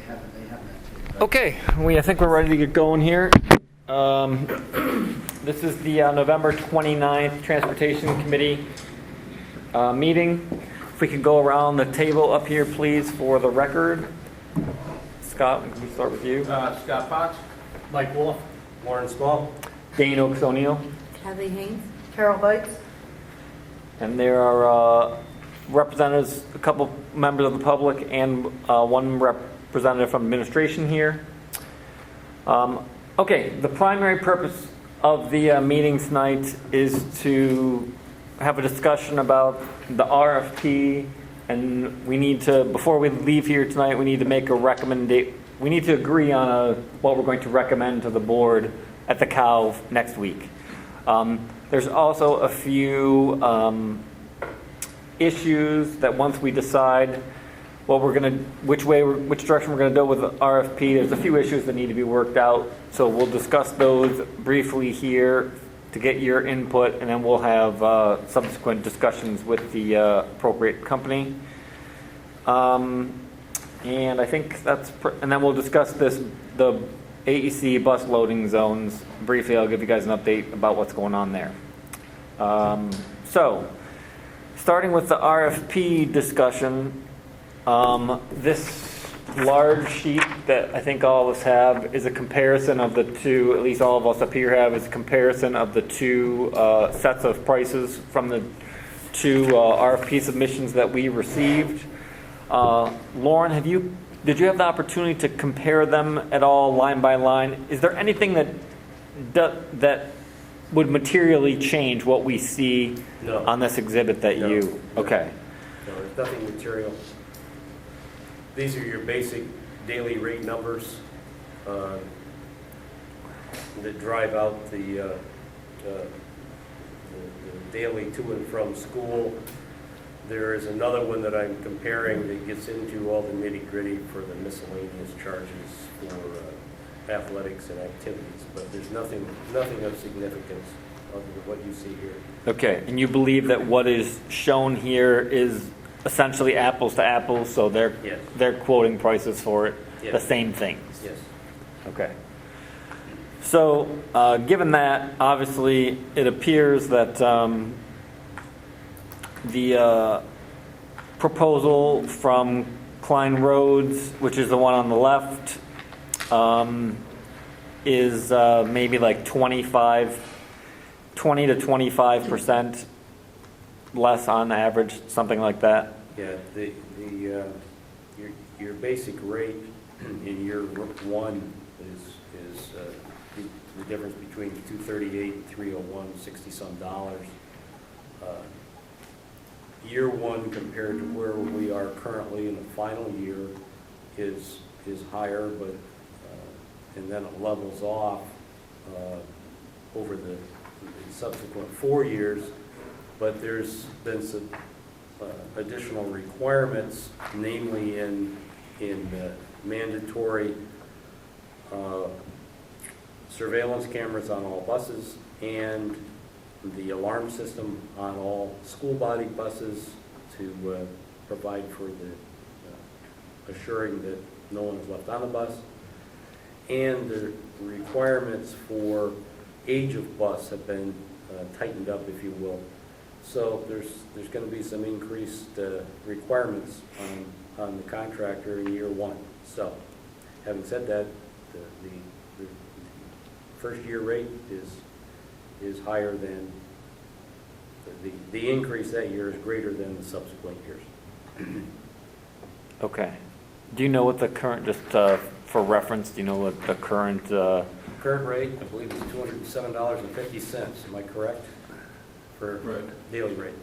They have that too. Okay, I think we're ready to get going here. This is the November 29th Transportation Committee meeting. If we could go around the table up here, please, for the record. Scott, can we start with you? Scott Potts. Mike Wolf. Warren Small. Dane Oaks O'Neill. Kathy Haynes. Carol Bites. And there are representatives, a couple members of the public, and one representative from administration here. Okay, the primary purpose of the meeting tonight is to have a discussion about the RFP, and we need to, before we leave here tonight, we need to make a recommendation. We need to agree on what we're going to recommend to the board at the COW next week. There's also a few issues that once we decide which direction we're going to go with the RFP, there's a few issues that need to be worked out. So we'll discuss those briefly here to get your input, and then we'll have subsequent discussions with the appropriate company. And I think and then we'll discuss the AEC bus loading zones briefly. I'll give you guys an update about what's going on there. So, starting with the RFP discussion, this large sheet that I think all of us have is a comparison of the two, at least all of us up here have, is a comparison of the two sets of prices from the two RFP submissions that we received. Lauren, did you have the opportunity to compare them at all line by line? Is there anything that would materially change what we see on this exhibit that you... Okay. No, there's nothing material. These are your basic daily rate numbers that drive out the daily to and from school. There is another one that I'm comparing that gets into all the nitty-gritty for the miscellaneous charges for athletics and activities, but there's nothing of significance other than what you see here. Okay, and you believe that what is shown here is essentially apples to apples, so they're quoting prices for it, the same things? Yes. Okay. So, given that, obviously, it appears that the proposal from Klein Roads, which is the one on the left, is maybe like 20 to 25% less on average, something like that. Yeah, your basic rate in year one is the difference between 238 and 301, 60-some dollars. Year one compared to where we are currently in the final year is higher, but and then it levels off over the subsequent 4 years. But there's been some additional requirements, namely in mandatory surveillance cameras on all buses and the alarm system on all school body buses to provide for the assuring that no one is left on the bus. And the requirements for age of bus have been tightened up, if you will. So there's going to be some increased requirements on the contractor in year one. So, having said that, the first year rate is higher than the increase that year is greater than the subsequent years. Okay. Do you know what the current, just for reference, do you know what the current... Current rate, I believe, is $207.50. Am I correct? For daily rate.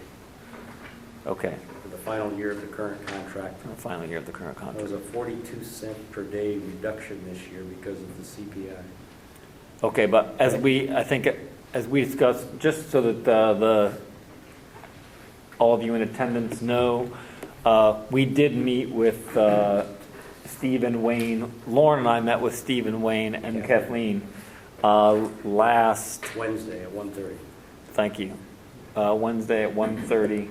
Okay. For the final year of the current contract. The final year of the current There contract. was a 42-cent per day reduction this year because of the CPI. Okay, but as we discussed, just so that all of you in attendance know, we did meet with Steve and Wayne. Lauren and I met with Steve and Wayne and Kathleen last Wednesday at 1:30. Thank you. Wednesday at 1:30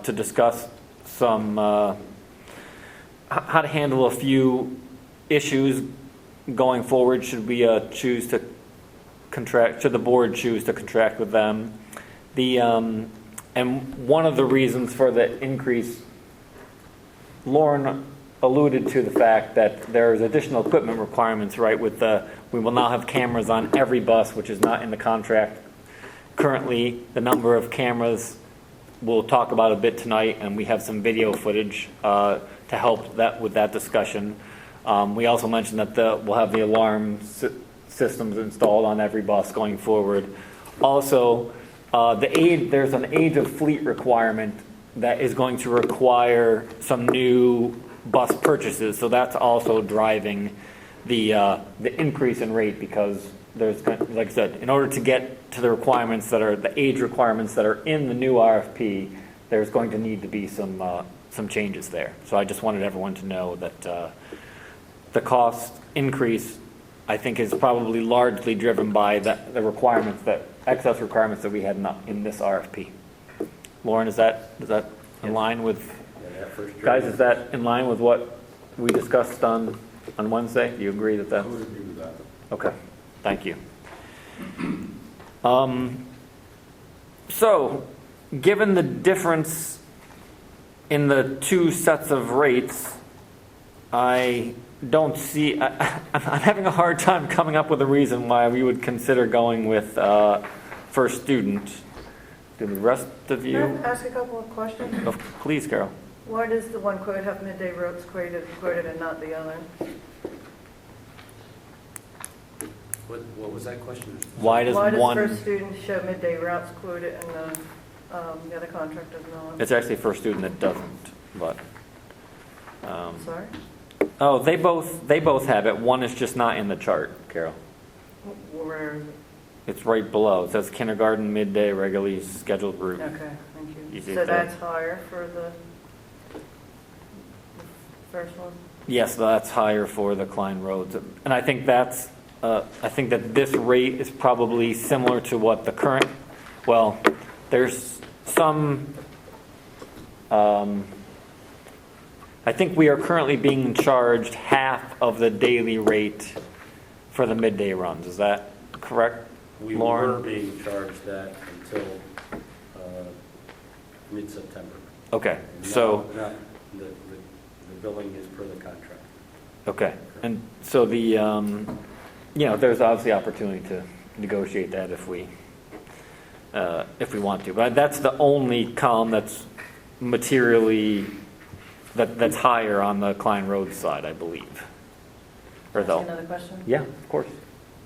to discuss some how to handle a few issues going forward should we choose to contract, should the board choose to contract with them. And one of the reasons for the increase, Lauren alluded to the fact that there's additional equipment requirements, right, we will now have cameras on every bus, which is not in the contract. Currently, the number of cameras we'll talk about a bit tonight, and we have some video footage to help with that discussion. We also mentioned that we'll have the alarm systems installed on every bus going forward. Also, there's an age of fleet requirement that is going to require some new bus purchases, so that's also driving the increase in rate, because there's, like I said, in order to get to the requirements that are the age requirements that are in the new RFP, there's going to need to be some changes there. So I just wanted everyone to know that the cost increase, I think, is probably largely driven by the requirements, that excess requirements that we had in this RFP. Lauren, does that in line with, guys, is that in line with what we discussed on Wednesday? Do you agree that that's? I would agree with that. Okay, thank you. So, given the difference in the two sets of rates, I don't see, I'm having a hard time coming up with a reason why we would consider going with first student. Do the rest of you? Can I ask a couple of questions? Oh, please, Carol. Why does the one quote have midday routes quoted and not the other? What was that question? Why does first one, student show midday routes quoted and the other contract does not? it's actually first student that doesn't, but. Sorry? Oh, they both have it. One is just not in the chart, Carol. Where is it? It's right below. It says kindergarten midday regularly scheduled route. Okay, thank you. Easy So to- that's higher for the first one? Yes, that's higher for the Klein roads. And I think I think that this rate is probably similar to what the current, well, there's some, I think we are currently being charged half of the daily rate for the midday runs. Is that correct, We Lauren? were being charged that until mid-September. Okay, And so, now the billing is per the contract. okay. And so there's obviously opportunity to negotiate that if we want to. But that's the only column that's materially, that's higher on the Klein Road side, I believe. Or Ask though. Another question? Yeah, of course.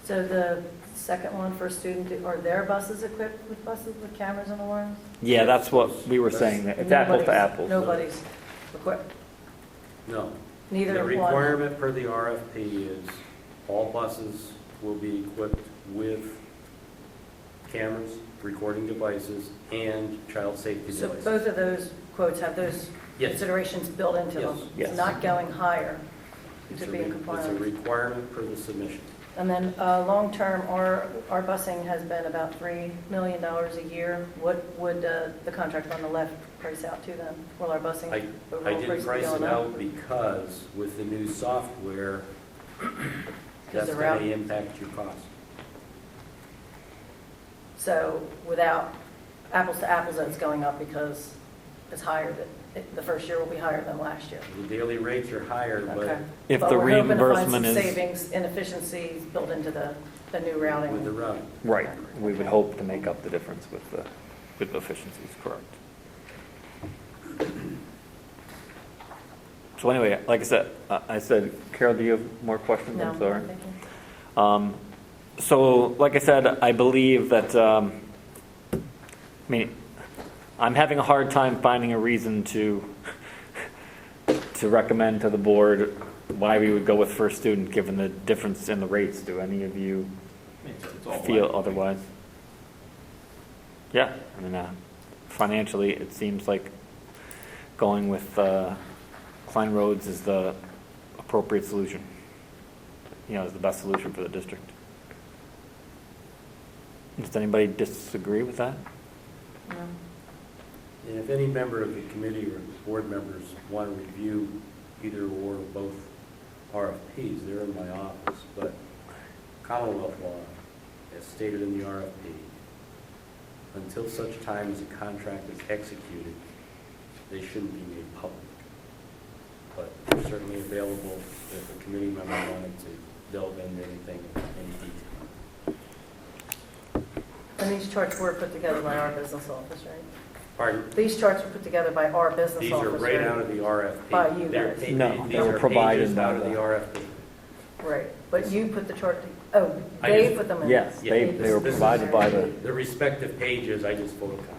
So the second one for student, are their buses equipped with cameras and alarms? Yeah, that's what we were saying. That it's apples to apples. Nobody's equipped. No. Neither The one. requirement per the RFP is all buses will be equipped with cameras, recording devices, and child safety So devices. both of those quotes have those Yes. considerations built into them? Yes. It's not going higher It's to a be in It's a compliance? requirement per the submission. And then, long-term, our busing has been about $3 million a year. What would the contract on the left price out to then? Will our busing I overall didn't price be price going it up? out because with the new software, that's the going route- to impact your cost. So without apples to apples, it's going up because it's higher, the first year will be higher than last year. The daily rates are higher, but Okay. If But the we're hoping to find reimbursement some is, savings and efficiencies built into the new with the routing. route. right, we would hope to make up the difference with the efficiencies, correct. So anyway, like I said, Carol, do you have more questions? No, I'm sorry. thank you. So, like I said, I believe that, I'm having a hard time finding a reason to recommend to the board why we would go with first student, given the difference in the rates. Do any of you It's all feel black. otherwise? Yeah, financially, it seems like going with Klein Roads is the appropriate solution. Is the best solution for the district. Does anybody disagree with that? No. And if any member of the committee or board members want to review either or both RFPs, RFPs, they're in my office, but Commonwealth law, as stated in the RFP, until such time as a contract is executed, they shouldn't be made public. But they're certainly available if a committee member wanted to delve into anything, any detail. And these charts were put together by our business office, right? Pardon? These charts were put together by our business These office, are right out of the RFP. By you They're guys. pa- No, these they were are provided pages by out of the the- RFP. Right, but you put the chart, oh, I they just- put them in? Yes, Yeah, they this- were this is- provided by the, The respective pages, I just photocopied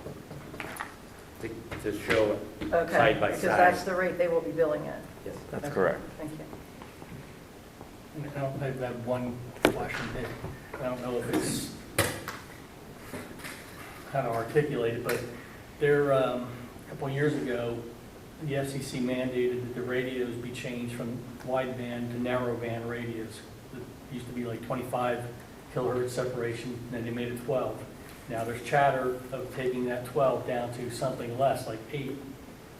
to show it Okay, side by because side. that's the rate they will be billing at. Yes. that's Okay, correct. Thank you. I have one question. I don't know if it's how to articulate it, but there, a couple of years ago, the FCC mandated that the radios be changed from wideband to narrowband radios. It used to be like 25 kilohertz separation, and then they made it 12. Now there's chatter of taking that 12 down to something less, like 8,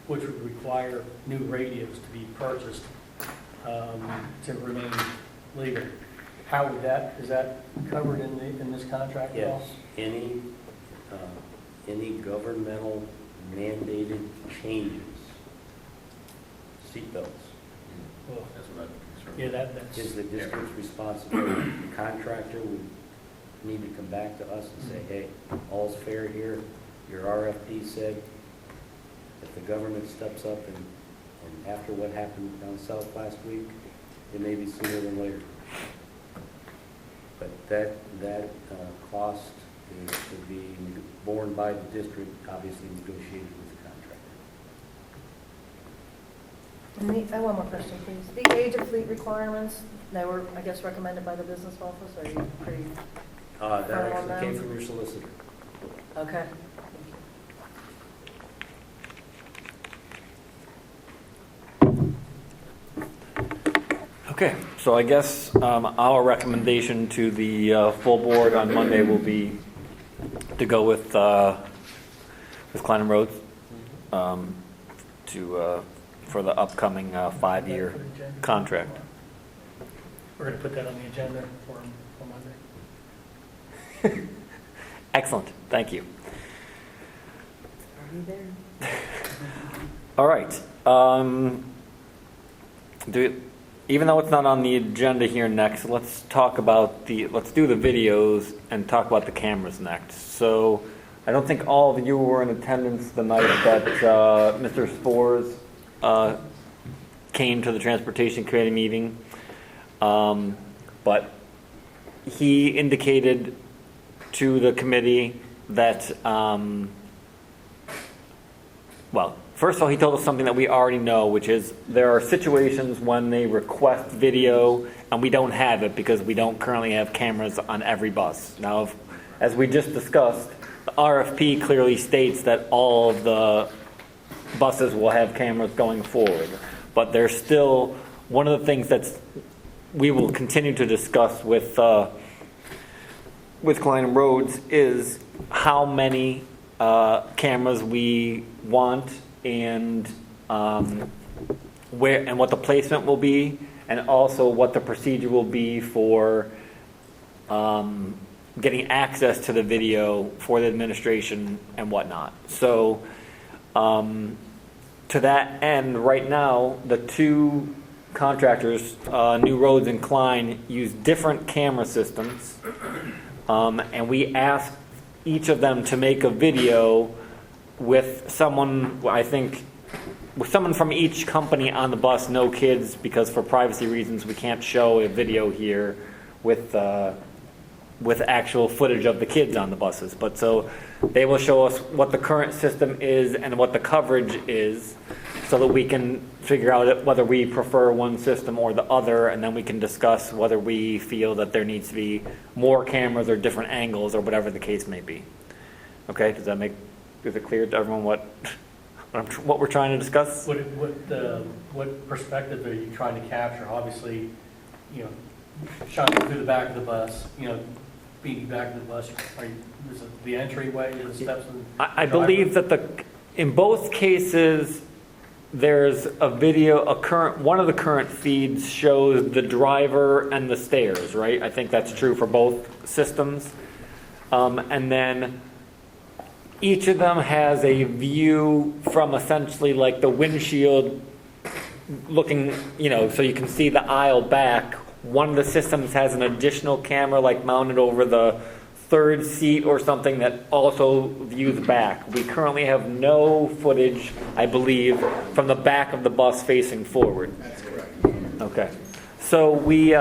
which would require new radios to be purchased to remain legal. How would that, is that covered in this contract at all? Yes, any governmental mandated changes, seatbelts, Well, That's what I'm concerned. yeah, that's, is the district's responsibility. The contractor would need to come back to us and say, hey, all's fair here, your RFP said, if the government steps up and after what happened down south last week, it may be sooner than later. But that cost is to be borne by the district, obviously negotiated with the contractor. And I have one more question, please. The age of fleet requirements, they were, I guess, recommended by the business office, are you pretty, That Further on actually came them? from your solicitor. okay? okay, so I guess our recommendation to the full board on Monday will be to go with Klein and Rhodes for the upcoming 5-year contract. we're going to put that on the agenda for Monday. Excellent, thank you. Are you there? All right. Even though it's not on the agenda here next, let's do the videos and talk about the cameras next. So I don't think all of you were in attendance the night that Mr. Spores came to the Transportation Committee meeting. But he indicated to the committee that, well, first of all, he told us something that we already know, which is there are situations when they request video and we don't have it because we don't currently have cameras on every bus. Now, as we just discussed, the RFP clearly states that all of the buses will have cameras going forward. But there's still one of the things we will continue to discuss with Klein and Rhodes is how many cameras we want and where and what the placement will be, and also what the procedure will be for getting access to the video for the administration and whatnot. So to that end, right now, the two contractors, New Roads and Klein, use different camera systems, and we asked each of them to make a video with someone, I think, with someone from each company on the bus, no kids, because for privacy reasons we can't show a video here with actual footage of the kids on the buses. But so they will show us what the current system is and what the coverage is, so that we can figure out whether we prefer one system or the other, and then we can discuss whether we feel that there needs to be more cameras or different angles or whatever the case may be. Okay, is it clear to everyone what we're trying to discuss? What perspective are you trying to capture? Obviously, shining through the back of the bus, beating back of the bus. Is it the entryway, the steps? I believe that in both cases, there's a video, one of the current feeds shows the driver and the stairs, right? I think that's true for both systems. And then each of them has a view from essentially like the windshield looking, so you can see the aisle back. One of the systems has an additional camera like mounted over the third seat or something that also views back. We currently have no footage, I believe, from the back of the bus facing forward. That's correct. Okay. So we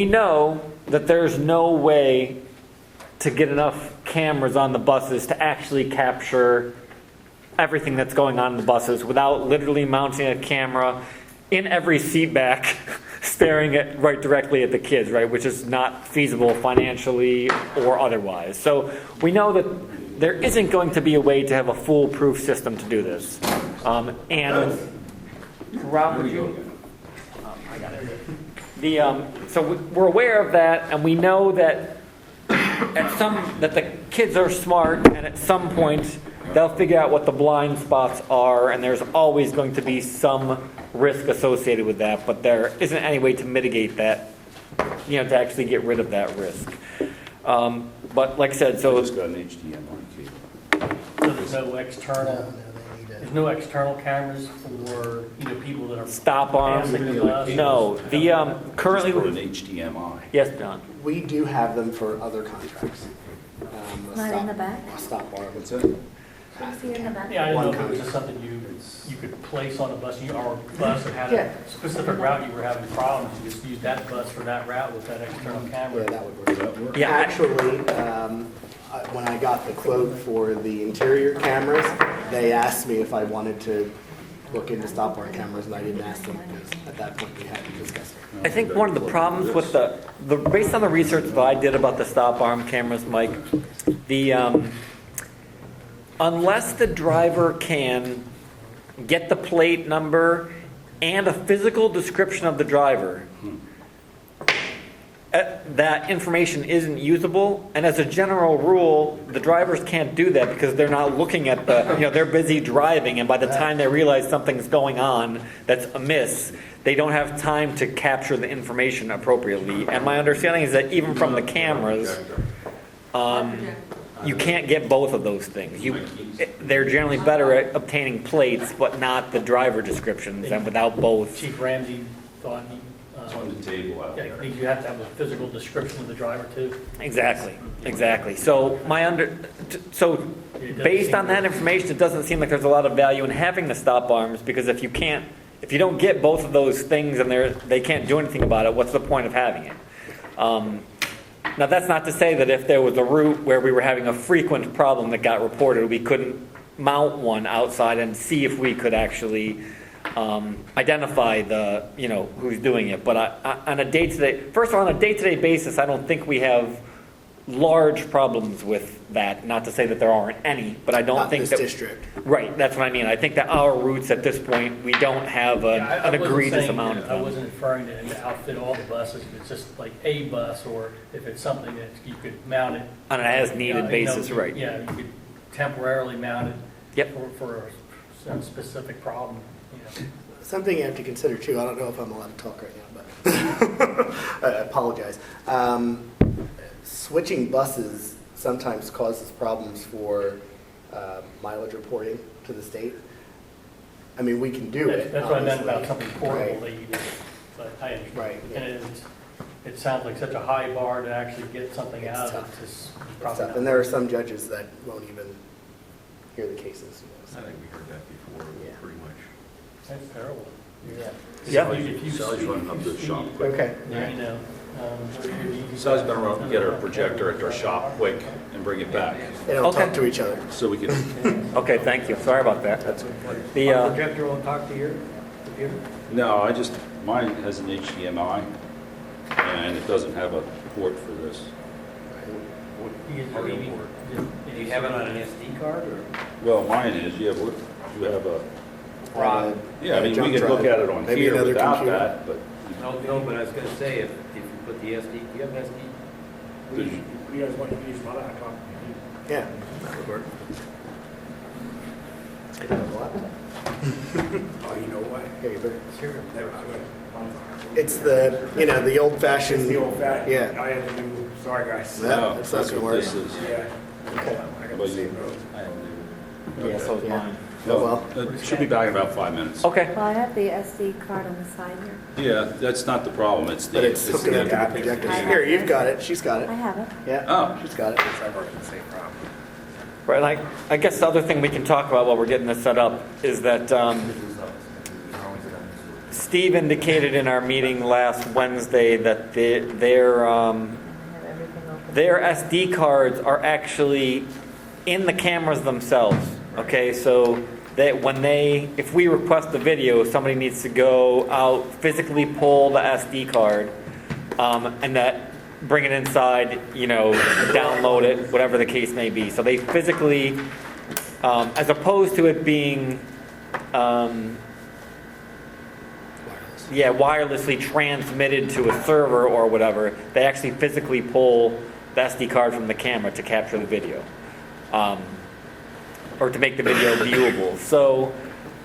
know that there's no way to get enough cameras on the buses to actually capture everything that's going on in the buses without literally mounting a camera in every seat back staring right directly at the kids, right, which is not feasible financially or otherwise. So we know that there isn't going to be a way to have a foolproof system to do this. And Rob, would you? I got it. So we're aware of that, and we know that that the kids are smart, and at some point they'll figure out what the blind spots are, and there's always going to be some risk associated with that, but there isn't any way to mitigate that, to actually get rid of that risk. But like I said, so It's got an HDMI cable. So there's no external cameras for, people that are stop arms. passing the bus? No, currently, It's for an HDMI. yes, John. We do have them for other contracts. Not in the back? A stop bar. What's that? See in the back? Yeah, I didn't know One if it was kind. just something you could place on a bus, or a bus that had Yeah. a specific route you were having problems, you just use that bus for that route with that external Yeah, camera. that would work. Does that work? Yeah, Actually, when I got the quote for the interior cameras, they asked me if I wanted to look into stop bar cameras, and I didn't ask them because at that point we hadn't discussed it. I think one of the problems with based on the research that I did about the stop arm cameras, Mike, unless the driver can get the plate number and a physical description of the driver, that information isn't usable. And as a general rule, the drivers can't do that because they're not looking at they're busy driving, and by the time they realize something's going on that's amiss, they don't have time to capture the information appropriately. And my understanding is that even from the cameras, you can't get both of those things. They're generally better at obtaining plates, but not the driver descriptions, and without both. Chief Ramsey thought It's on the table out there. you have to have a physical description of the driver too. Exactly. So based on that information, it doesn't seem like there's a lot of value in having the stop arms, because if you don't get both of those things and they can't do anything about it, what's the point of having it? Now, that's not to say that if there was a route where we were having a frequent problem that got reported, we couldn't mount one outside and see if we could actually identify who's doing it. But on a day-to-day basis, I don't think we have large problems with that. Not to say that there aren't any, but I don't Not think this that. district. Right, that's what I mean. I think that our routes at this point, we don't have I an wasn't egregious saying amount that- of I them. wasn't referring to outfit all the buses, if it's just like a bus, or if it's something that you could mount it. On an as-needed basis, right. Yeah, you could temporarily mount it. Yep. For some specific problem, Something you have to consider too, I don't know if I'm allowed to talk right now, but I apologize. Switching buses sometimes causes problems for mileage reporting to the state. I mean, we can do it. That's what I meant about obviously. something portable Right. that you did, but I understand. Right, yeah. And it sounds like such a high bar to actually get something It's out of tough. it, it's It's probably tough. not. And there are some judges that won't even hear the cases. I think we heard that before, Yeah. pretty much. That's terrible. Yeah. If you Sally's running up to the shop quick. Okay. Yeah, Sally's gonna run up and get her projector at their shop quick and bring it back, They don't Okay. talk to each other. so we can, Okay, thank you. Sorry about that. That's The, projector will talk to your computer? no, mine has an HDMI, and it doesn't have a port for this. Do you have it on an SD card or? Well, mine is, yeah, you have a, yeah, I mean, we jump can look drive. at it on Maybe here another without computer. that, but No, but I was gonna say, if you put the SD, do you have an SD? there's- You guys want to use my laptop? Yeah, that would work. Let's get another laptop. Oh, you know what? Here, you better- Never could. It's the, the old fashioned. It's the old fat. Yeah. I had to do, sorry, guys. Yeah, No, that's that's not what gonna this is. Yeah. Okay. I got About the you? same road. Yeah, so is Yeah. mine. Oh, well. It should be back in about 5 minutes. Okay. Well, I have the SD card on the side here. Yeah, that's not the problem, it's the. But it's hooking up to the Yeah. projector. I have Here, it. you've got it. She's got it. I have it. Yeah. Oh. She's got it. I've worked in the same problem. Right, like, I guess the other thing we can talk about while we're getting this set up is that Steve indicated in our meeting last Wednesday that their I have everything open. their SD cards are actually in the cameras themselves. Okay, so that if we request the video, somebody needs to go out, physically pull the SD card, and that bring it inside, download it, whatever the case may be. So they physically, as opposed to it being, wirelessly transmitted to a server or whatever, they actually physically pull the SD card from the camera to capture the video, or to make the video viewable. So,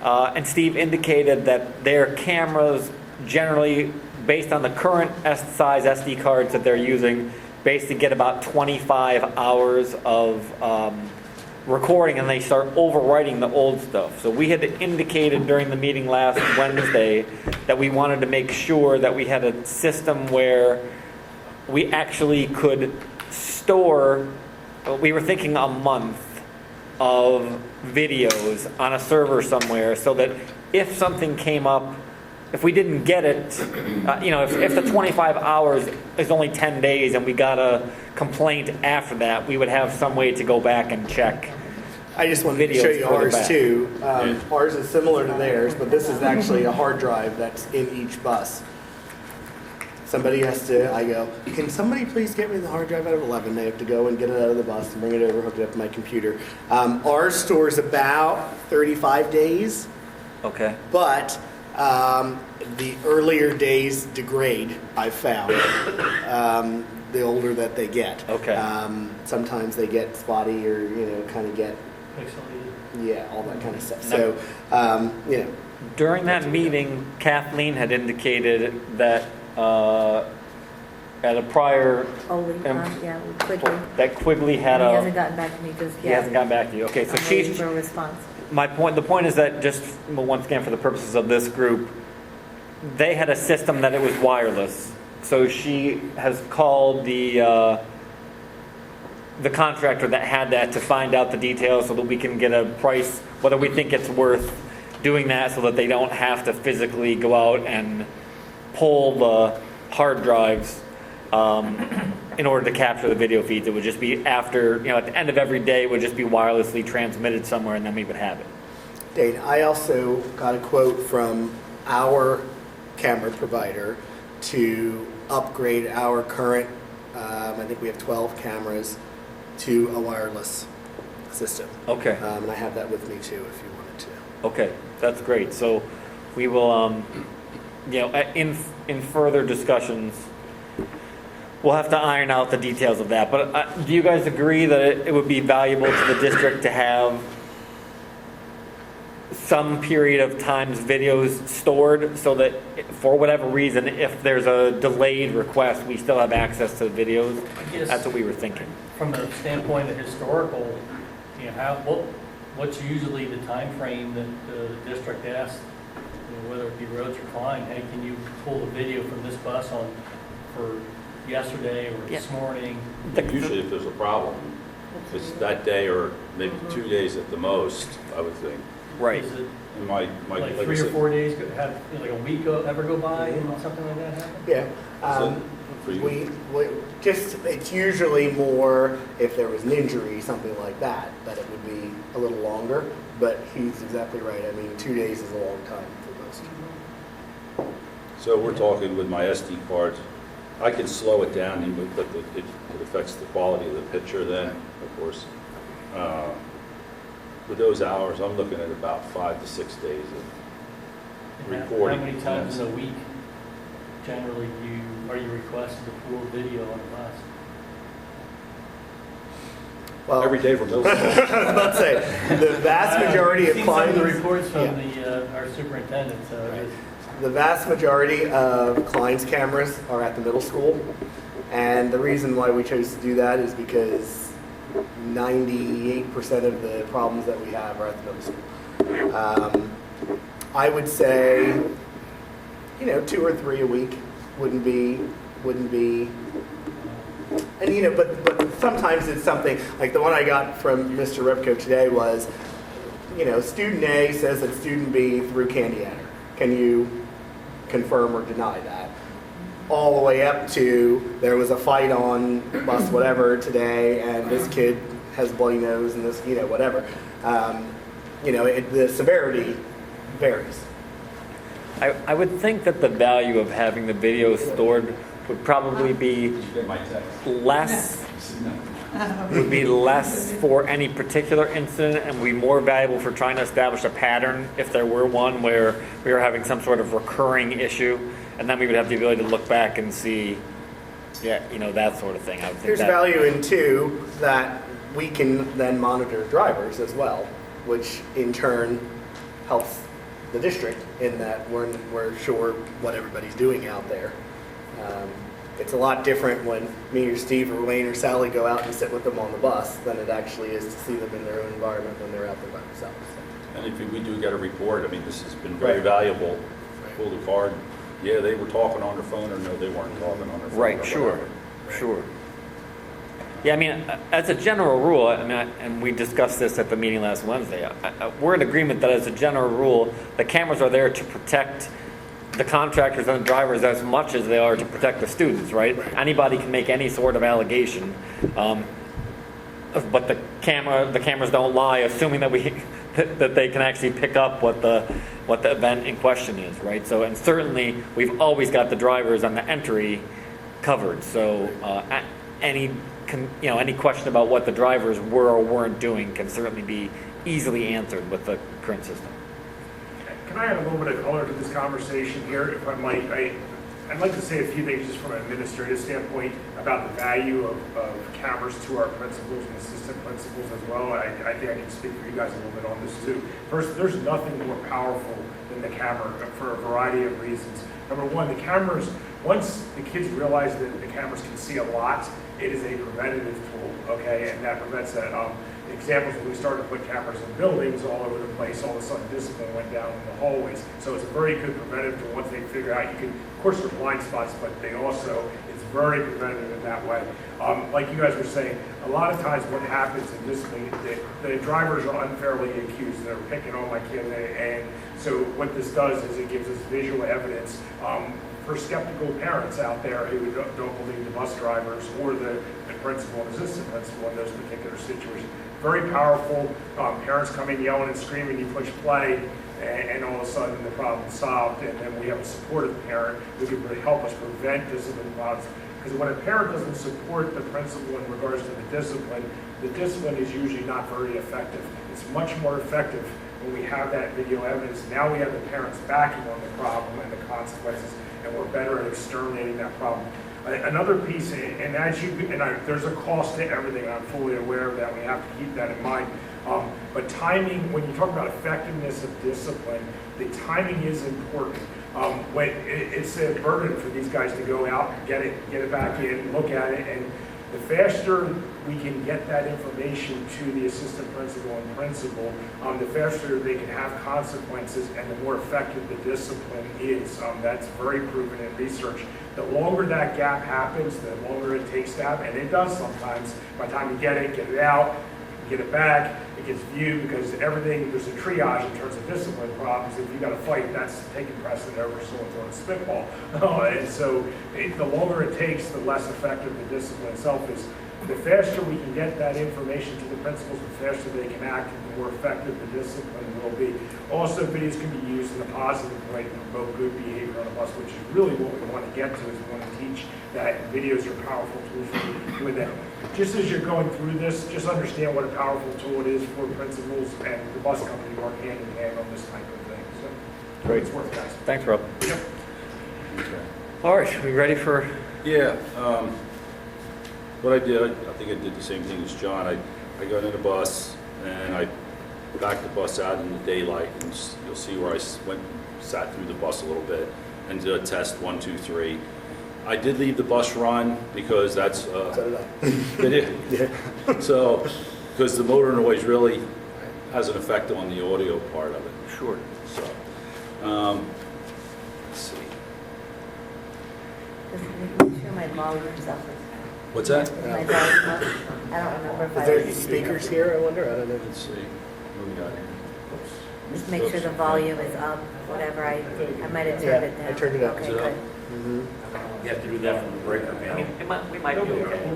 and Steve indicated that their cameras generally, based on the current size SD cards that they're using, basically get about 25 hours of recording, and they start overwriting the old stuff. So we had indicated during the meeting last Wednesday that we wanted to make sure that we had a system where we actually could store, we were thinking a month of videos on a server somewhere, so that if something came up, if we didn't get it, if the 25 hours is only 10 days and we got a complaint after that, we would have some way to go back and check. I just wanted to show Videos you further ours back. too. Ours is similar to theirs, but this is actually a hard drive that's in each bus. Somebody has to, I go, can somebody please get me the hard drive out of 11? They have to go and get it out of the bus and bring it over, hook it up to my computer. Ours stores about 35 days, Okay. but the earlier days degrade, I've found, the older that they get. Okay. Sometimes they get spotty or, kind of get, Pixelated. yeah, all that kind of stuff. No. So, During that meeting, Kathleen had indicated that at a prior, Only, yeah, quickly. that Quigley had He hasn't a, gotten back to me just he yet. hasn't gotten back to you. Okay, so I'm waiting she's, for a response. the point is that just, once again, for the purposes of this group, they had a system that it was wireless. So she has called the contractor that had that to find out the details so that we can get a price, whether we think it's worth doing that so that they don't have to physically go out and pull the hard drives in order to capture the video feeds. It would just be after, at the end of every day, it would just be wirelessly transmitted somewhere, and then we would have it. Dane, I also got a quote from our camera provider to upgrade our current, I think we have 12 cameras, to a wireless system. Okay. And I have that with me too, if you wanted to. Okay, that's great. So we will, in further discussions, we'll have to iron out the details of that. But do you guys agree that it would be valuable to the district to have some period of time's videos stored so that for whatever reason, if there's a delayed request, we still have access to the videos? I guess That's what we were thinking. from the standpoint of historical, what's usually the time frame that the district asks, whether it be roads or Klein, hey, can you pull the video from this bus for yesterday or this morning? Usually if there's a problem, it's that day or maybe 2 days at the most, I would think. Right. Is it And my, like like I 3 or said, 4 days, have like a week ever go by and something like that happen? Yeah. for you. We it's usually more if there was an injury, something like that it would be a little longer. But he's exactly right. I mean, 2 days is a long time for most. So we're talking with my SD cards, I can slow it down, but it affects the quality of the picture then, of course. With those hours, I'm looking at about 5 to 6 days of And recording. How many times in a week generally are you requested to pull video on a bus? Well, Every day from middle school. I was about to say, the vast majority of I've seen some of Klein's, the reports from yeah. our superintendent, so it's, The vast majority of Klein's cameras are at the middle school. And the reason why we chose to do that is because 98% of the problems that we have are at the middle school. I would say, 2 or 3 a week wouldn't be, and but sometimes it's something, like the one I got from Mr. Repko today was, student A says that student B threw candy at her. Can you confirm or deny that? All the way up to, there was a fight on bus whatever today, and this kid has a bloody nose and this, whatever. The severity varies. I would think that the value of having the video stored would probably be less for any particular incident and would be more valuable for trying to establish a pattern if there were one where we were having some sort of recurring issue, and then we would have the ability to look back and see, that sort of thing. I would think There's value in too that we can then monitor drivers as well, which in turn helps the district in that we're sure what everybody's doing out there. It's a lot different when me or Steve or Wayne or Sally go out and sit with them on the bus than it actually is to see them in their own environment when they're out there by themselves. And if we do get a report, I mean, this has been very valuable. Pull the card, yeah, they were talking on their phone, or no, they weren't talking on their phone. Right, or sure, whatever. sure. Yeah, I mean, as a general rule, and we discussed this at the meeting last Wednesday, we're in agreement that as a general rule, the cameras are there to protect the contractors and the drivers as much as they are to protect the students, right? Anybody can make any sort of allegation, but the cameras don't lie, assuming that that they can actually pick up what the event in question is, right? So, and certainly we've always got the drivers on the entry covered. So, any question about what the drivers were or weren't doing can certainly be easily answered with the current system. Can I add a little bit of color to this conversation here, if I might? I'd like to say a few things just from an administrative standpoint about the value of cameras to our principals and assistant principals as well. I think I can speak for you guys a little bit on this too. First, there's nothing more powerful than the camera for a variety of reasons. Number one, the cameras, once the kids realize that the cameras can see a lot, it is a preventative tool, okay? And that prevents that. Examples when we started to put cameras in buildings all over the place, all of a sudden discipline went down in the hallways. So it's a very good preventative tool. Once they figure out, you can, of course, there are blind spots, but they also, it's very preventative in that way. Like you guys were saying, a lot of times what happens in discipline, the drivers are unfairly accused. They're picking on my kid, and so what this does is it gives us visual evidence for skeptical parents out there who don't believe the bus drivers or the principal and assistant principal in those particular situations. Very powerful. Parents come in yelling and screaming, you push play, and all of a sudden the problem's solved, and then we have a supportive parent who can really help us prevent discipline problems. Because when a parent doesn't support the principal in regards to the discipline is usually not very effective. It's much more effective when we have that video evidence. Now we have the parents backing on the problem and the consequences, and we're better at exterminating that problem. Another piece, there's a cost to everything, I'm fully aware of that, we have to keep that in mind. But timing, when you talk about effectiveness of discipline, the timing is important. When it's a burden for these guys to go out, get it back in, look at it, and the faster we can get that information to the assistant principal and principal, the faster they can have consequences and the more effective the discipline is. That's very proven in research. The longer that gap happens, the longer it takes to happen, and it does sometimes. By the time you get it out, get it back, it gets viewed because there's a triage in terms of discipline problems. If you got a fight, that's taking precedent over someone throwing a spitball. And so the longer it takes, the less effective the discipline itself is. The faster we can get that information to the principals, the faster they can act, and the more effective the discipline will be. Also, videos can be used in a positive way to promote good behavior on a bus, which is really what we want to get to, is we want to teach that videos are powerful tools for doing that. Just as you're going through this, just understand what a powerful tool it is for principals and the bus company work hand in hand on this type of thing. So, Great. It's worth it, guys. Thanks, Rob. Yep. All right, we ready for? Yeah, what I did, I think I did the same thing as John. I got in the bus, and I backed the bus out in the daylight, and you'll see where I went, sat through the bus a little bit, and did a test 1, 2, 3. I did leave the bus run because that's, So did I. so, because the motor noise really has an effect on the audio part of it. Sure. So, let's see. Just make sure my volume's up. What's that? Is my volume up? I don't remember if Is I. there speakers here, I wonder? I don't know. Let's see. What do we got here? Oops. Just make sure the volume is up, whatever I might have turned it Yeah, down. I turned it up. Okay, Is it up? good. Mhm. You have to do that from the breaker panel. We might be okay.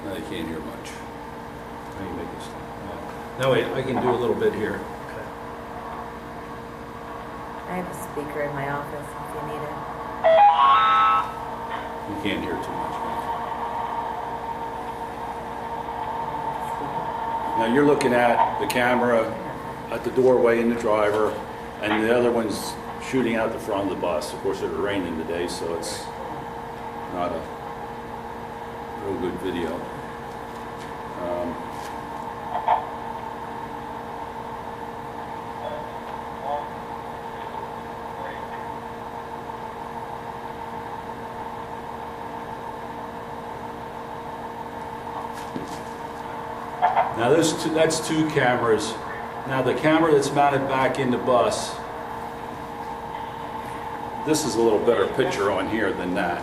No, you can't hear much. How you make it stop? No, wait, I can do a little bit here. I have a speaker in my office if you need it. You can't hear too much. Now you're looking at the camera at the doorway and the driver, and the other one's shooting out the front of the bus. Of course, it was raining today, so it's not a real good video. Now that's two cameras. Now the camera that's mounted back in the bus, this is a little better picture on here than that.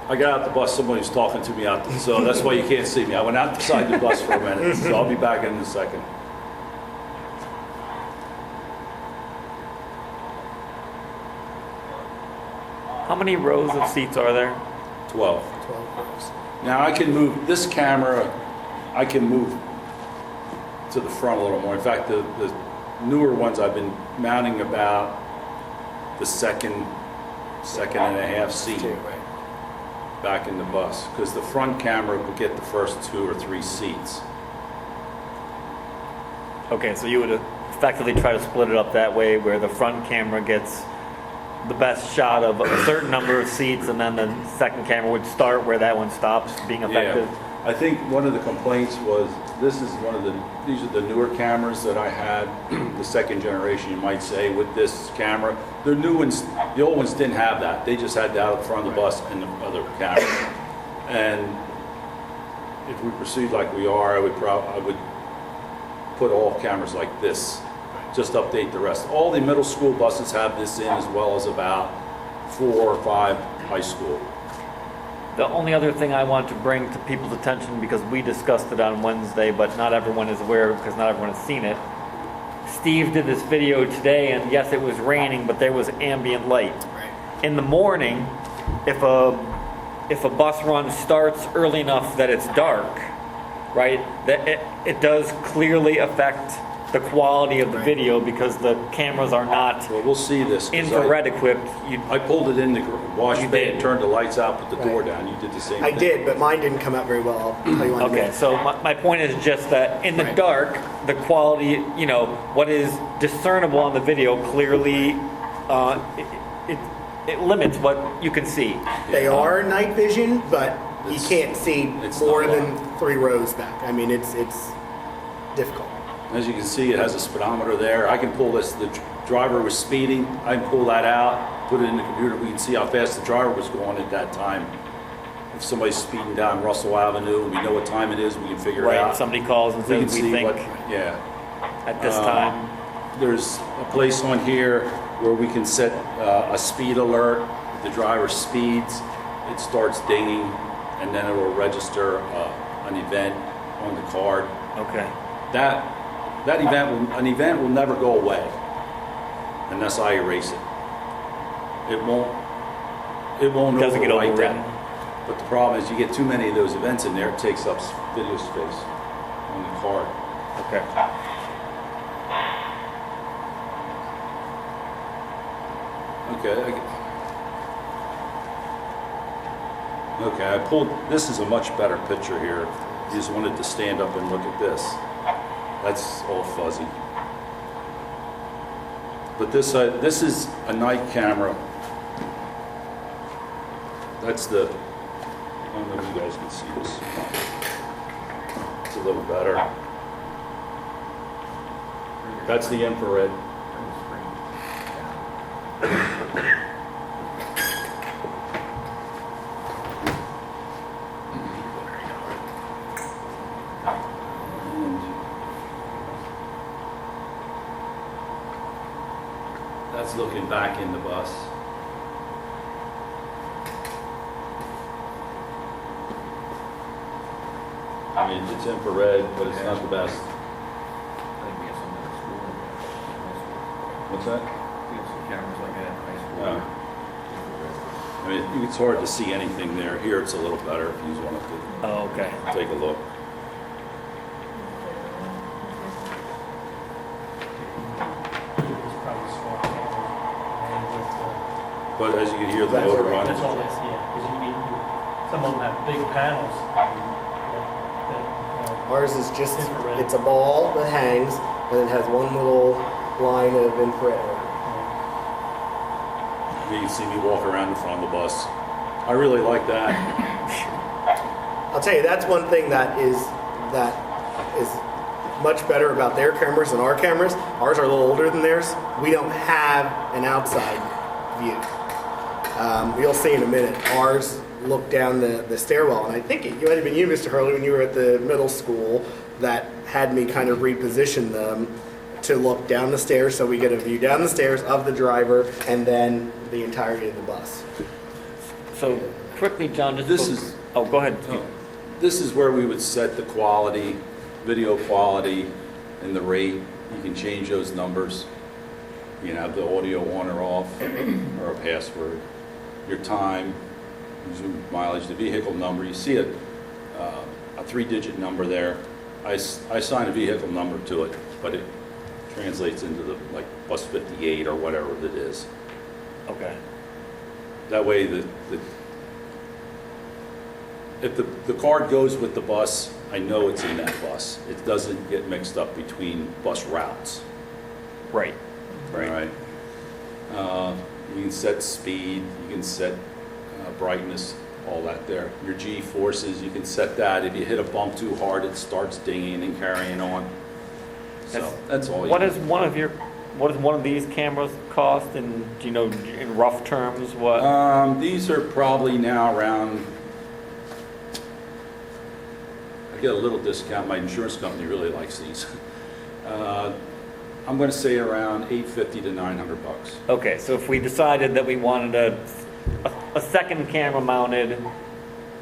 I got out the bus, somebody was talking to me out there, so that's why you can't see me. I went outside the bus for a minute, so I'll be back in a second. How many rows of seats are there? 12. 12 rows. Now I can move this camera, I can move to the front a little more. In fact, the newer ones I've been mounting about the second and a half seat Two, right. back in the bus, because the front camera will get the first 2 or 3 seats. Okay, so you would effectively try to split it up that way where the front camera gets the best shot of a certain number of seats, and then the second camera would start where that one stops being effective. Yeah, I think one of the complaints was, these are the newer cameras that I had, the second generation, you might say, with this camera. The new ones, the old ones didn't have that. They just had that up front of the bus and the other camera. And if we proceed like we are, I would put all cameras like this. Just update the rest. All the middle school buses have this in, as well as about 4 or 5 high school. The only other thing I want to bring to people's attention, because we discussed it on Wednesday, but not everyone is aware because not everyone has seen it. Steve did this video today, and yes, it was raining, but there was ambient light. Right. In the morning, if a bus run starts early enough that it's dark, right, that it does clearly affect the quality of the Right. video because the cameras are not Well, we'll see this. 'Cause infrared equipped. I pulled it in the wash You bay did. and turned the lights out, put the door Right. down. You did the same I thing. did, but mine didn't come out very well. I'll tell you when I Okay, did. so my point is just that in the Right. dark, the quality, what is discernible on the video clearly, it limits what you can see. They are night vision, but you It's- can't see it's more not than 3 rows back. I mean, it's difficult. As you can see, it has a speedometer there. I can pull this, the driver was speeding, I can pull that out, put it in the computer, we can see how fast the driver was going at that time. If somebody's speeding down Russell Avenue, and we know what time it is, we can figure it Right, out. somebody calls and We can says, we see think what, yeah. at this time. There's a place on here where we can set a speed alert. If the driver speeds, it starts dinging, and then it will register an event on the card. Okay. An event will never go away unless I erase it. It won't Doesn't get overwrite overwritten. that. But the problem is you get too many of those events in there, it takes up video space on the card. Okay. Okay. Okay, I pulled, this is a much better picture here. You just wanted to stand up and look at this. That's all fuzzy. But this is a night camera. That's the, I don't know if you guys can see this. It's a little better. That's the infrared. That's looking back in the bus. I mean, it's infrared, but it's not the best. I think we have some at school. What's that? We have some cameras like that in high school. I mean, it's hard to see anything there. Here, it's a little better if you want to Oh, okay. take a look. It's probably small cameras, and with, But as you can hear the That's motor all right. that's running. all that's, yeah, because some of them have big panels. Ours is just, Infrared. it's a ball that hangs, and it has one little line of infrared. You can see me walk around in front of the bus. I really like that. I'll tell you, that's one thing that is much better about their cameras than our cameras. Ours are a little older than theirs. We don't have an outside view. You'll see in a minute. Ours look down the stairwell, and I think it might have been you, Mr. Hurley, when you were at the middle school, that had me kind of reposition them to look down the stairs, so we get a view down the stairs of the driver and then the entirety of the bus. So quickly, John, just. This is- Oh, go ahead. This is where we would set the quality, video quality, and the rate. You can change those numbers. You can have the audio on or off, or a password. Your time, zoom mileage, the vehicle number. You see a 3-digit number there. I assign a vehicle number to it, but it translates into the, like, bus 58 or whatever it is. Okay. That way, if the card goes with the bus, I know it's in that bus. It doesn't get mixed up between bus routes. Right. All right. You can set speed, you can set brightness, all that there. Your G forces, you can set that. If you hit a bump too hard, it starts dinging and carrying on. So that's all. What does one of these cameras cost? And do you know in rough terms what? These are probably now around, I get a little discount, my insurance company really likes these. I'm going to say around $850 to $900. Okay, so if we decided that we wanted a second camera mounted,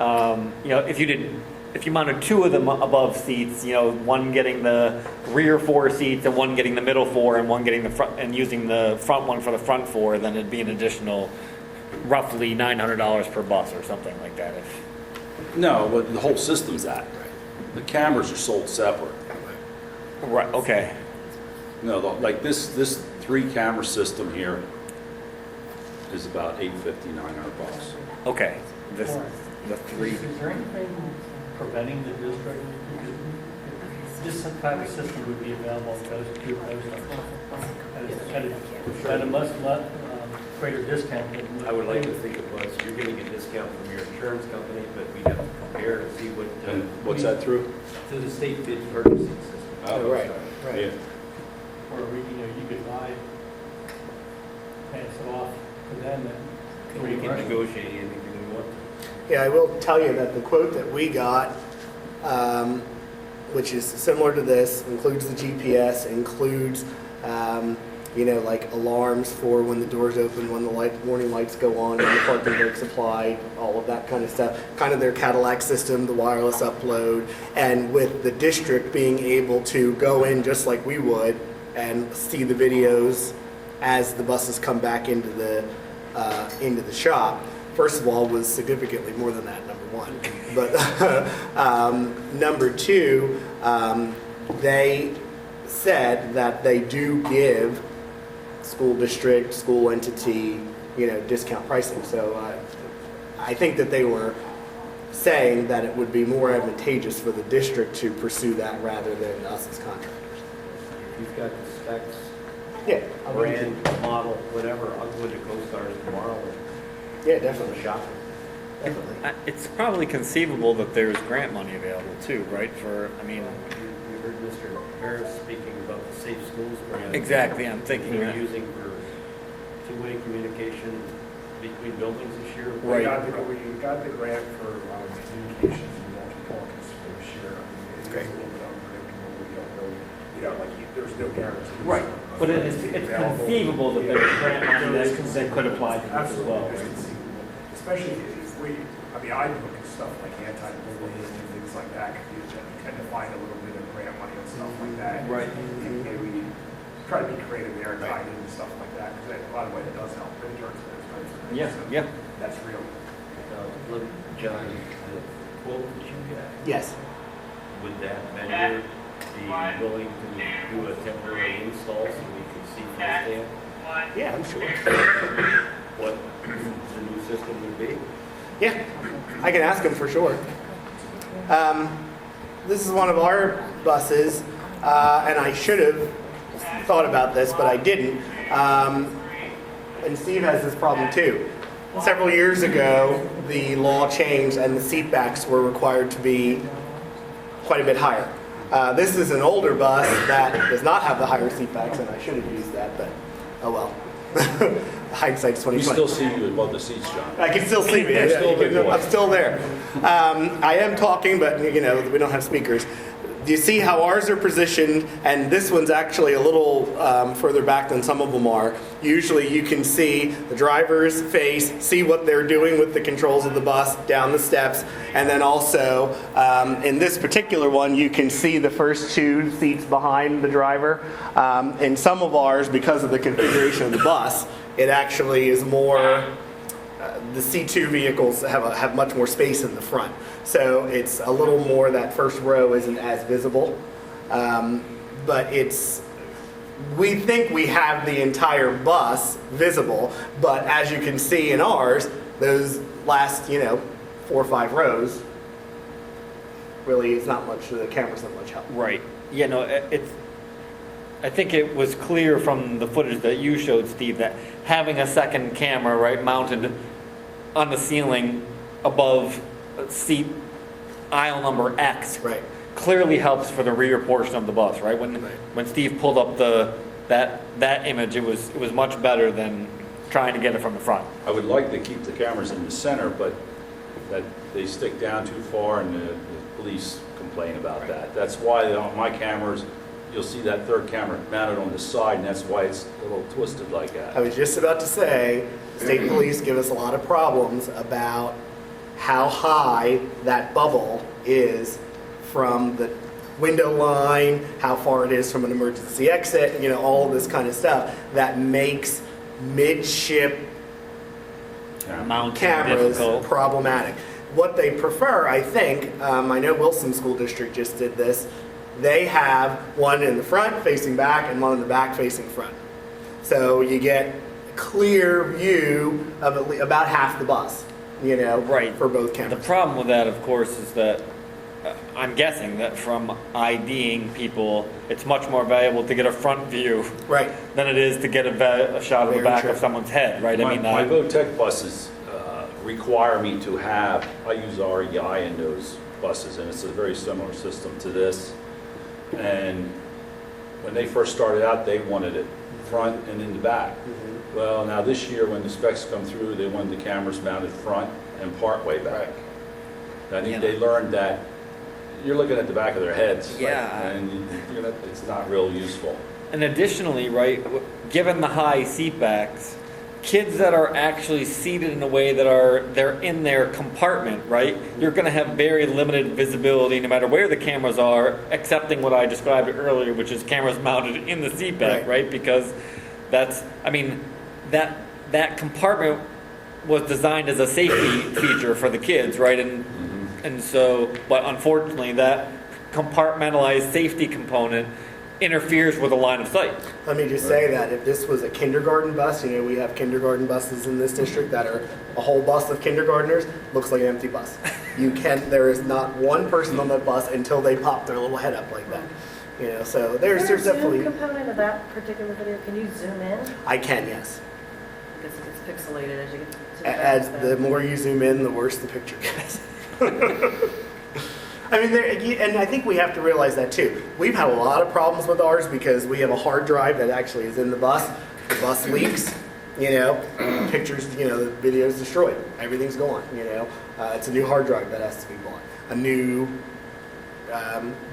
if you mounted two of them above seats, one getting the rear 4 seats and one getting the middle 4 and one getting the front, and using the front one for the front 4, then it'd be an additional roughly $900 per bus or something like that. No, but the whole system's that. The cameras are sold separate. Right. Okay. No, like this 3-camera system here is about $850, $900. Okay. The three. Is there anything preventing the district? This type of system would be available to those two at a much greater discount. Than I would like to think it was, you're getting a discount from your insurance company, but we'd have to compare to see what. And what's that through? To the state bid purchasing system. Oh, right. Yeah. Or you could buy, pass it off to them and We can negotiate anything we want. Yeah, I will tell you that the quote that we got, which is similar to this, includes the GPS, includes, like alarms for when the doors open, when the warning lights go on, when the parking brakes applied, all of that kind of stuff. Kind of their Cadillac system, the wireless upload, and with the district being able to go in just like we would and see the videos as the buses come back into the shop. First of all, was significantly more than that, number one. But number two, they said that they do give school district, school entity, discount pricing. So I think that they were saying that it would be more advantageous for the district to pursue that rather than us as contractors. If you've got the specs, Yeah, I'll bring it brand, model, whatever, I'll go into CoStars tomorrow and Yeah, do definitely. the shopping. Definitely. It's probably conceivable that there's grant money available too, right? For, I mean, You heard Mr. Harris speaking about the Safe Schools grant. exactly, I'm thinking They're that. using for two-way communication between buildings this year. Right. We got the grant for communications and walkie-talkies for this year. I mean, it's Great. a little bit unpredictable. We don't know, there's no guarantee. Right, but it's conceivable that there's grant money that could apply to this as Absolutely, well, it's right? conceivable. Especially if I look at stuff like anti-bullying and things like that, because you tend to find a little bit of grant money and stuff like that. Right. And we try to be creative there and tie in stuff like that, because a lot of ways it does help, but in terms of those types of things. Yeah, so yeah. That's real. Look, John, the quote that you got, Yes. would that vendor be willing to do a temporary install so we can see firsthand Yeah, I'm sure. what the new system would be? Yeah, I can ask him for sure. This is one of our buses, and I should have thought about this, but I didn't. And Steve has this problem too. Several years ago, the law changed and the seat backs were required to be quite a bit higher. This is an older bus that does not have the higher seat backs, and I should have used that, but oh well. Hindsight's 20/20. We still see you above the seats, John. I can still see me. You're still there. I'm still there. I am talking, but we don't have speakers. Do you see how ours are positioned? And this one's actually a little further back than some of them are. Usually you can see the driver's face, see what they're doing with the controls of the bus down the steps. And then also, in this particular one, you can see the first two seats behind the driver. In some of ours, because of the configuration of the bus, it actually is more, the C2 vehicles have much more space in the front. So it's a little more, that first row isn't as visible. But we think we have the entire bus visible, but as you can see in ours, those last, 4 or 5 rows, really it's not much, the camera's not much help. Right. Yeah, no, I think it was clear from the footage that you showed, Steve, that having a second camera, right, mounted on the ceiling above seat aisle number X Right. clearly helps for the rear portion of the bus, right? When Steve pulled up that image, it was much better than trying to get it from the front. I would like to keep the cameras in the center, but that they stick down too far, and the police complain about that. That's why on my cameras, you'll see that third camera mounted on the side, and that's why it's a little twisted like I that. was just about to say, state police give us a lot of problems about how high that bubble is from the window line, how far it is from an emergency exit, all of this kind of stuff that makes midship Mounting cameras difficult. problematic. What they prefer, I think, I know Wilson School District just did this, they have one in the front facing back and one in the back facing front. So you get a clear view of about half the bus, Right. for both The cameras. problem with that, of course, is that I'm guessing that from IDing people, it's much more valuable to get a front view Right. than it is to get a shot of the Very back true. of someone's head, right? My VOTEC buses require me to have, I use REI in those buses, and it's a very similar system to this. And when they first started out, they wanted it front and in the back. Well, now this year, when the specs come through, they wanted the cameras mounted front and part way back. I think they learned that you're looking at the back of their heads. Yeah. And it's not real useful. And additionally, right, given the high seat backs, kids that are actually seated in a way that they're in their compartment, right, you're going to have very limited visibility no matter where the cameras are, excepting what I described earlier, which is cameras mounted in the seat back, right? Because that compartment was designed as a safety feature for the kids, right? And so, but unfortunately, that compartmentalized safety component interferes with a line of sight. Let me just say that if this was a kindergarten bus, we have kindergarten buses in this district that are a whole bus of kindergartners, looks like an empty bus. There is not one person on that bus until they pop their little head up like that. You know, so there's Is there a zoom definitely, component of that particular video? Can you zoom in? I can, yes. Because it gets pixelated as you get to the back. As the more you zoom in, the worse the picture gets. I mean, and I think we have to realize that too. We've had a lot of problems with ours because we have a hard drive that actually is in the bus. The bus leaks, you know, pictures, you know, the video's destroyed. Everything's gone, you know. It's a new hard drive that has to be bought. A new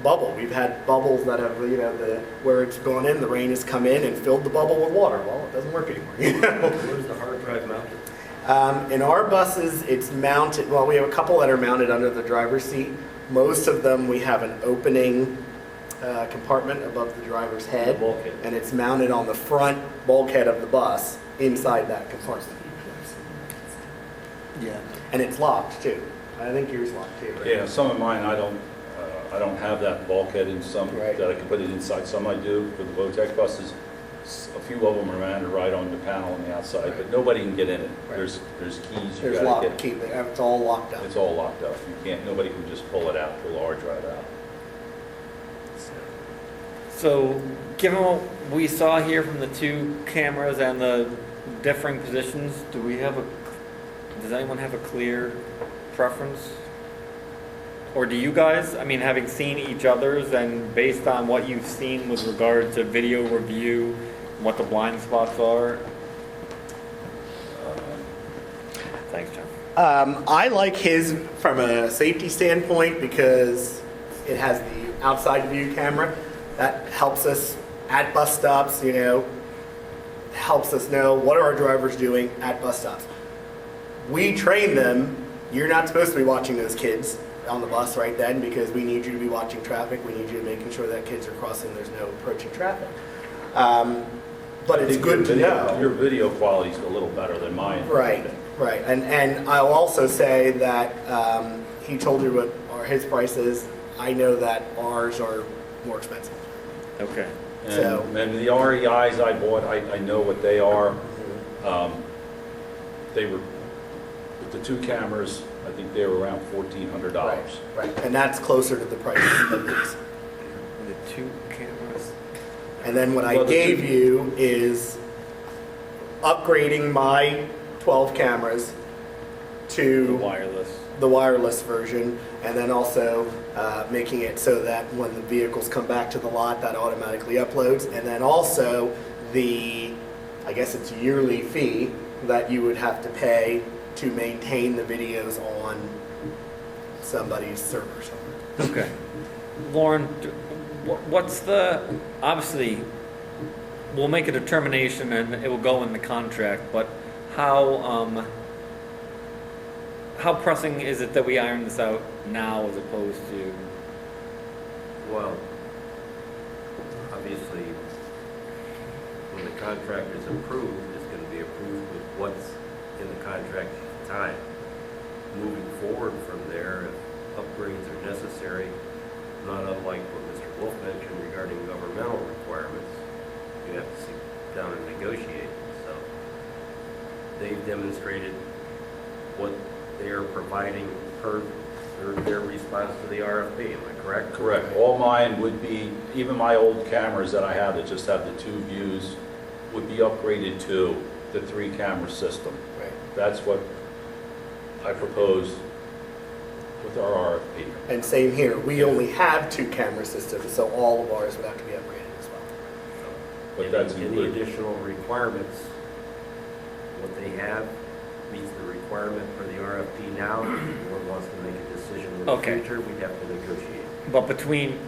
bubble. We've had bubbles that have, you know, where it's gone in, the rain has come in and filled the bubble with water. Well, it doesn't work anymore, you know. Where's the hard drive mounted? In our buses, it's mounted, well, we have a couple that are mounted under the driver's seat. Most of them, we have an opening compartment above the driver's head, Bulkhead. and it's mounted on the front bulkhead of the bus inside that compartment. Yeah. And it's locked too. I think yours locked too, right? Yeah, some of mine, I don't have that bulkhead in some, Right. that I can put it inside. Some I do for the VOTEC buses. A few of them are mounted right on the panel on the outside, but nobody can get in it. Right. There's keys you There's gotta lock, get. key, it's all locked up. It's all locked up. You can't, nobody can just pull it out, pull the hard drive out. So, given what we saw here from the two cameras and the differing positions, does anyone have a clear preference? Or do you guys, I mean, having seen each other's and based on what you've seen with regard to video review, what the blind spots are? Thanks, John. I like his from a safety standpoint because it has the outside view camera. That helps us at bus stops, you know, helps us know what are our drivers doing at bus stops. We train them, you're not supposed to be watching those kids on the bus right then because we need you to be watching traffic. We need you to making sure that kids are crossing, there's no approaching traffic. But it's good to know. Your video quality's a little better than mine. Right, right. And I'll also say that he told you what his price is. I know that ours are more expensive. Okay. So- And the REIs I bought, I know what they are. They were, with the two cameras, I think they were around $1,400. Right, and that's closer to the price of these. The two cameras. And then what I Well, the gave two- you is upgrading my 12 cameras The to wireless. the wireless version, and then also making it so that when the vehicles come back to the lot, that automatically uploads. And then also I guess it's yearly fee that you would have to pay to maintain the videos on somebody's server somewhere. Okay. Lauren, what's obviously, we'll make a determination and it will go in the contract, but how pressing is it that we iron this out now as opposed to? Well, obviously, when the contract is approved, it's going to be approved with what's in the contract at the time. Moving forward from there, if upgrades are necessary, not unlike what Mr. Wolf mentioned regarding governmental requirements, you have to sit down and negotiate. So they've demonstrated what they are providing per their response to the RFP. Am I correct? Correct. All mine would be, even my old cameras that I have that just have the two views, would be upgraded to the 3-camera system. Right. That's what I propose with our RFP. And same here, we only have 2 camera systems, so all of ours would have to be upgraded as well. But that's Any included. additional requirements, what they have meets the requirement for the RFP now. If the board wants to make a decision in the Okay. future, we'd have to negotiate. But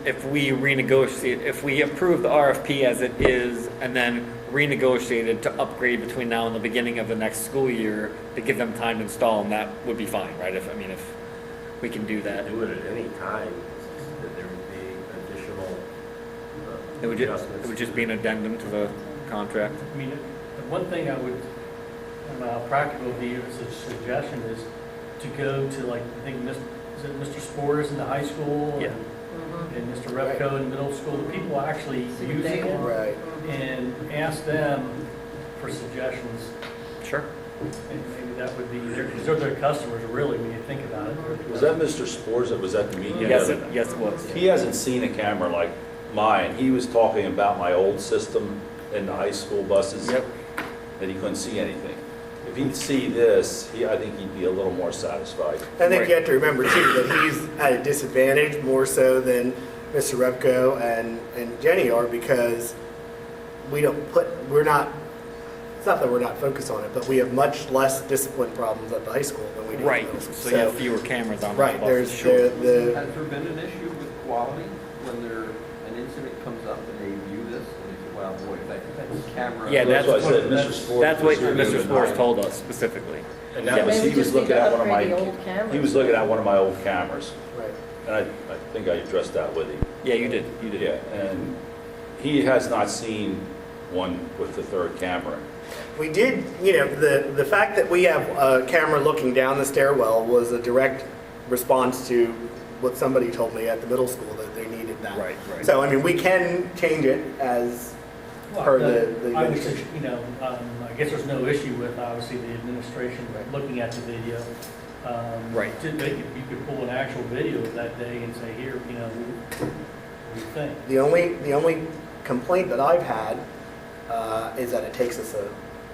if we renegotiate, if we approve the RFP as it is and then renegotiate it to upgrade between now and the beginning of the next school year to give them time to install, and that would be fine, right? If we can do that. Do it at any time, that there would be additional It would adjustments. just be an addendum to the contract. I mean, the one thing I would, practical view as a suggestion is to go to like, I think, is it Mr. Spores in the high school? Yeah. And Mr. Repko in the middle school, the people actually See what using they it, want. Right. and ask them for suggestions. Sure. And maybe that would be, because they're their customers really, when you think about it. Was that Mr. Spores that was at the meeting? Yes, it was. He hasn't seen a camera like mine. He was talking about my old system in the high school buses. Yep. That he couldn't see anything. If he'd see this, I think he'd be a little more satisfied. I think you have to remember too, that he's at a disadvantage more so than Mr. Repko and Jenny are, because we're not, it's not that we're not focused on it, but we have much less discipline problems at the high school than we do in Right, middle school. so you have fewer cameras on the Right, buses, there's sure. the, Has there been an issue with quality when an incident comes up and they view this and they say, wow, boy, that's camera. Yeah, that's what I what, said, Mr. Sport. that's what was here the Mr. other Sports night. told us specifically. And Yeah, that was, maybe he was just need looking to at one of upgrade my, the old cameras. he was looking at one of my old cameras. right. And I think I addressed that with him. Yeah, you did, you did. Yeah, and he has not seen one with the third camera. We did, the fact that we have a camera looking down the stairwell was a direct response to what somebody told me at the middle school, that they needed that. Right. So, I mean, we can change it as per the I would say, administration. I guess there's no issue with, obviously, the administration looking at the video. Right. You could pull an actual video of that day and say, here, what do you think? The only complaint that I've had is that it takes us a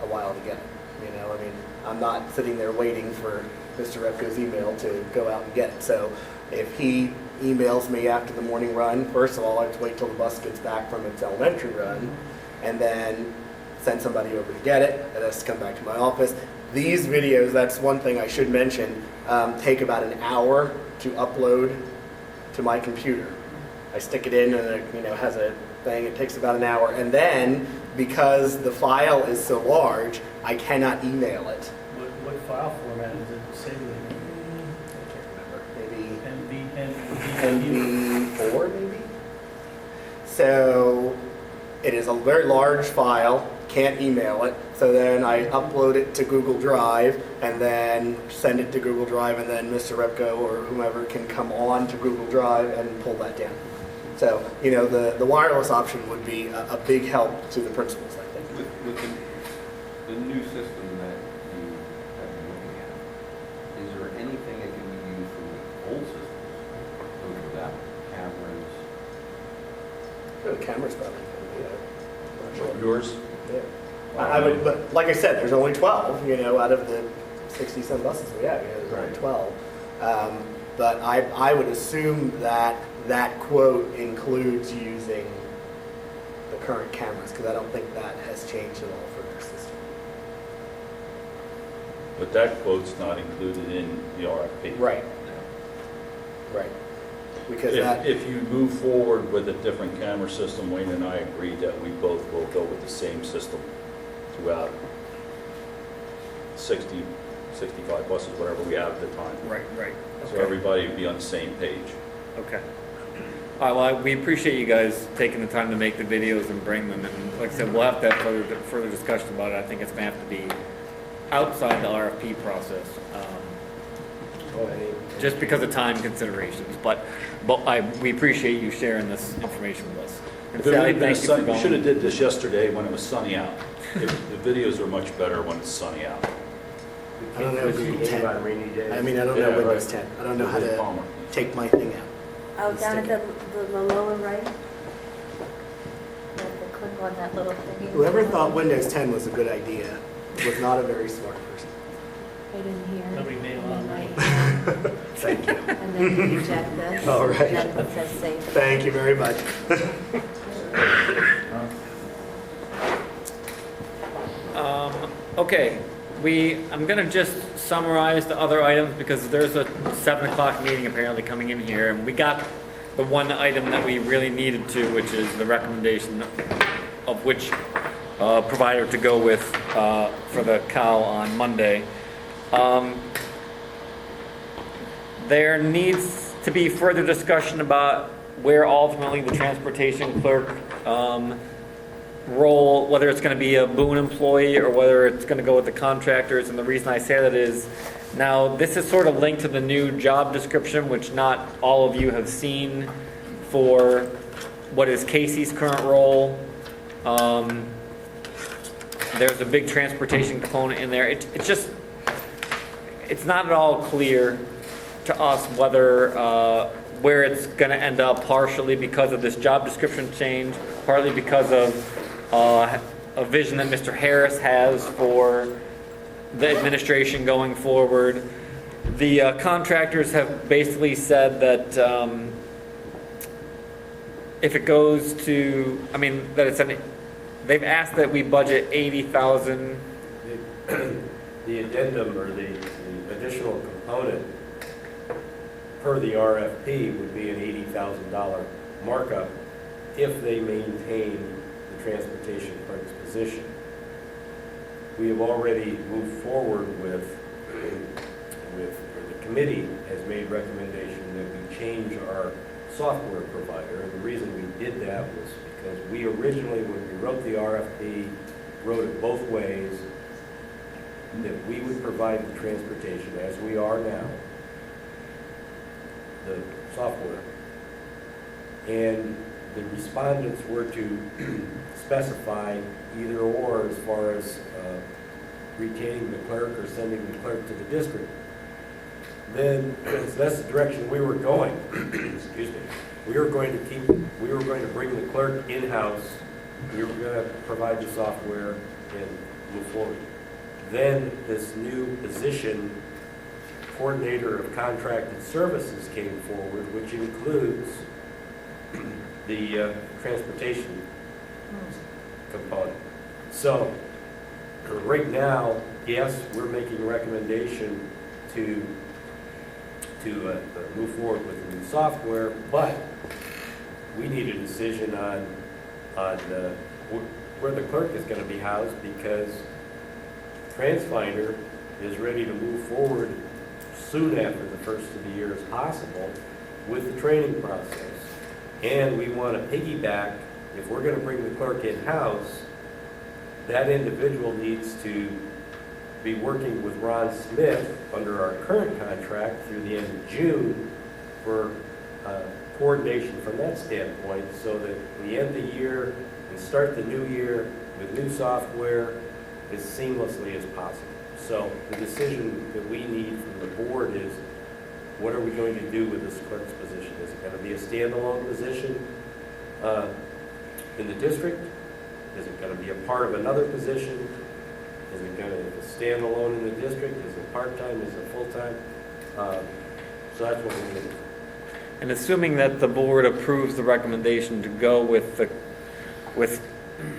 while to get it. I mean, I'm not sitting there waiting for Mr. Repko's email to go out and get it. So if he emails me after the morning run, first of all, I have to wait till the bus gets back from its elementary run, and then send somebody over to get it. It has to come back to my office. These videos, that's one thing I should mention, take about an hour to upload to my computer. I stick it in and it has a thing, it takes about an hour. And then, because the file is so large, I cannot email it. What file format is it saved in? I can't remember, maybe NV4 maybe? So it is a very large file, can't email it. So then I upload it to Google Drive and then send it to Google Drive, and then Mr. Repko or whomever can come on to Google Drive and pull that down. So, the wireless option would be a big help to the principals, I think. With the new system that you have been looking at, is there anything that can be used from the old systems? Those without cameras? The camera's probably going to be out. Yours? Yeah. I would, but like I said, there's only 12, out of the 60-some buses we have, there's only 12. But I would assume that quote includes using the current cameras, because I don't think that has changed at all for their system. But that quote's not included in the RFP. Right. Right. Because that, If you move forward with a different camera system, Wayne and I agreed that we both will go with the same system throughout 60, 65 buses, whatever we have at the time. Right. So everybody would be on the same page. Okay. All right, well, we appreciate you guys taking the time to make the videos and bring them, and like I said, we'll have to have further discussion about it. I think it's gonna have to be outside the RFP process, just because of time considerations, but we appreciate you sharing this information with us. And If it Sally, had been thank you for we should have going. did this yesterday when it was sunny out. The videos are much better when it's sunny out. I don't know Google 10. On rainy days. I mean, I don't Yeah, know Windows right. 10. I don't know how to Palmer. take my thing out. Oh, down at the lower right? You have to click on that little thing. Whoever thought Windows 10 was a good idea was not a very smart person. Right in here. Nobody made And then one. right here. Thank you. And then you check this. All right. And then it says save. Thank you very much. Okay, I'm gonna just summarize the other items because there's a 7 o'clock meeting apparently coming in here, and we got the one item that we really needed to, which is the recommendation of which provider to go with for the cow on Monday. There needs to be further discussion about where ultimately the transportation clerk role, whether it's going to be a Boone employee or whether it's going to go with the contractors. And the reason I say that is, now this is sort of linked to the new job description, which not all of you have seen, for what is Casey's current role. There's a big transportation component in there. It's not at all clear to us whether where it's going to end up, partially because of this job description change, partly because of a vision that Mr. Harris has for the administration going forward. The contractors have basically said that if it goes to, I mean, that it's they've asked that we budget 80,000. The addendum or the additional component per the RFP would be an $80,000 markup if they maintain the transportation clerk's position. We have already moved forward or the committee has made recommendation that we change our software provider. And the reason we did that was because we originally, when we wrote the RFP, wrote it both ways, that we would provide the transportation as we are now, the software. And the respondents were to specify either or as far as retaining the clerk or sending the clerk to the district. Then, so that's the direction we were going. Excuse me. We were going to bring the clerk in-house. We were going to provide the software and move forward. Then this new position, coordinator of contracted services, came forward, which includes the transportation component. So right now, yes, we're making a recommendation to move forward with the new software, but we need a decision on where the clerk is going to be housed, because TransFinder is ready to move forward soon after the first of the year as possible with the training process. And we want to piggyback, if we're going to bring the clerk in-house, that individual needs to be working with Ron Smith under our current contract through the end of June for coordination from that standpoint, so that we end the year and start the new year with new software as seamlessly as possible. So the decision that we need from the board is, what are we going to do with this clerk's position? Is it going to be a standalone position in the district? Is it going to be a part of another position? Is it going to be standalone in the district? Is it part-time? Is it full-time? So that's what we're doing. And assuming that the board approves the recommendation to go with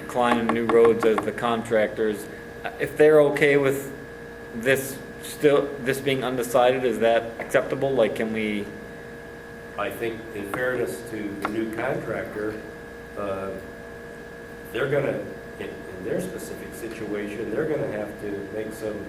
Klein and New Roads as the contractors, if they're okay with this being undecided, is that acceptable? Like, can we? I think, in fairness to the new contractor, they're going to, in their specific situation, they're going to have to make some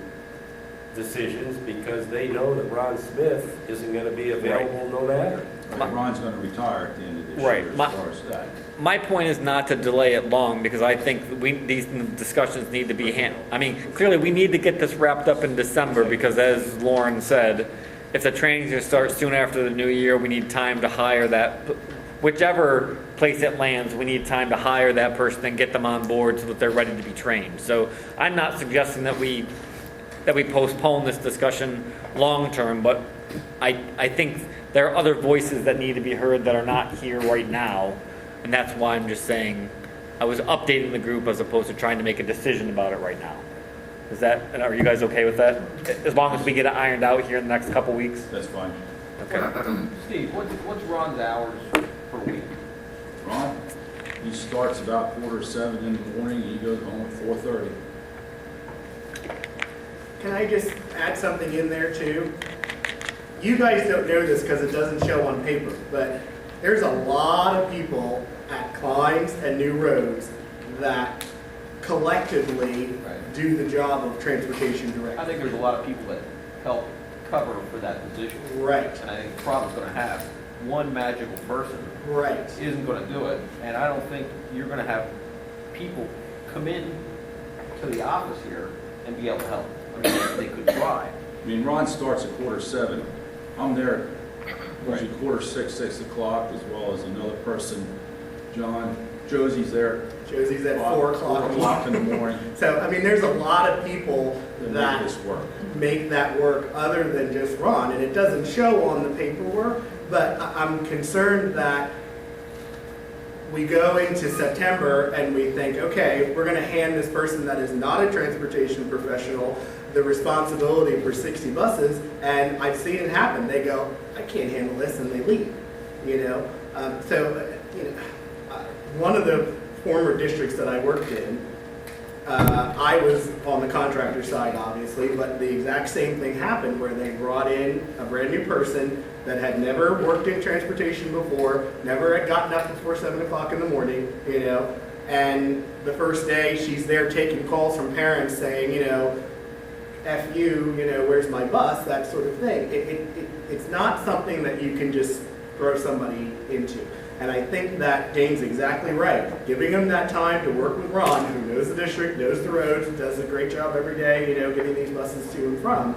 decisions, because they know that Ron Smith isn't going to be available no matter. Ron's going to retire at the end of this Right. year as far as that. My point is not to delay it long, because I think these discussions need to be clearly we need to get this wrapped up in December, because as Lauren said, if the training's going to start soon after the new year, we need time to hire that, whichever place it lands, we need time to hire that person and get them on board so that they're ready to be trained. So I'm not suggesting that we postpone this discussion long term, but I think there are other voices that need to be heard that are not here right now. And that's why I'm just saying, I was updating the group as opposed to trying to make a decision about it right now. Are you guys okay with that? As long as we get it ironed out here in the next couple weeks? That's fine. Okay. Steve, what's Ron's hours per week? Ron, he starts about 6:45 in the morning, and he goes home at 4:30. Can I just add something in there too? You guys don't know this because it doesn't show on paper, but there's a lot of people at Klein's and New Roads that collectively do the job of transportation I director. think there's a lot of people that help cover for that position. Right, And I think the problem's going to have one magical person right. isn't going to do it. And I don't think you're going to have people come in to the office here and be able to help. I mean, they could try. I mean, Ron starts at 7:45. I'm there usually 5:45, 6 o'clock, as well as another person, John. Josie's there Josie's at 4 o'clock. in the morning. So, I mean, there's a lot of people That that make this work. make that work other than just Ron, and it doesn't show on the paperwork, But I'm concerned that we go into September and we think, okay, we're gonna hand this person that is not a transportation professional the responsibility for 60 buses, and I've seen it happen. They go, I can't handle this, and they leave, you know? One of the former districts that I worked in, I was on the contractor side, obviously, but the exact same thing happened where they brought in a brand new person that had never worked in transportation before, never had gotten up before 7 o'clock in the morning, you know, and the first day she's there taking calls from parents saying, you know, F you, you know, where's my bus, that sort of thing. It's not something that you can just throw somebody into. And I think that Dane's exactly right. Giving them that time to work with Ron, who knows the district, knows the roads, does a great job every day, you know, getting these buses to and from,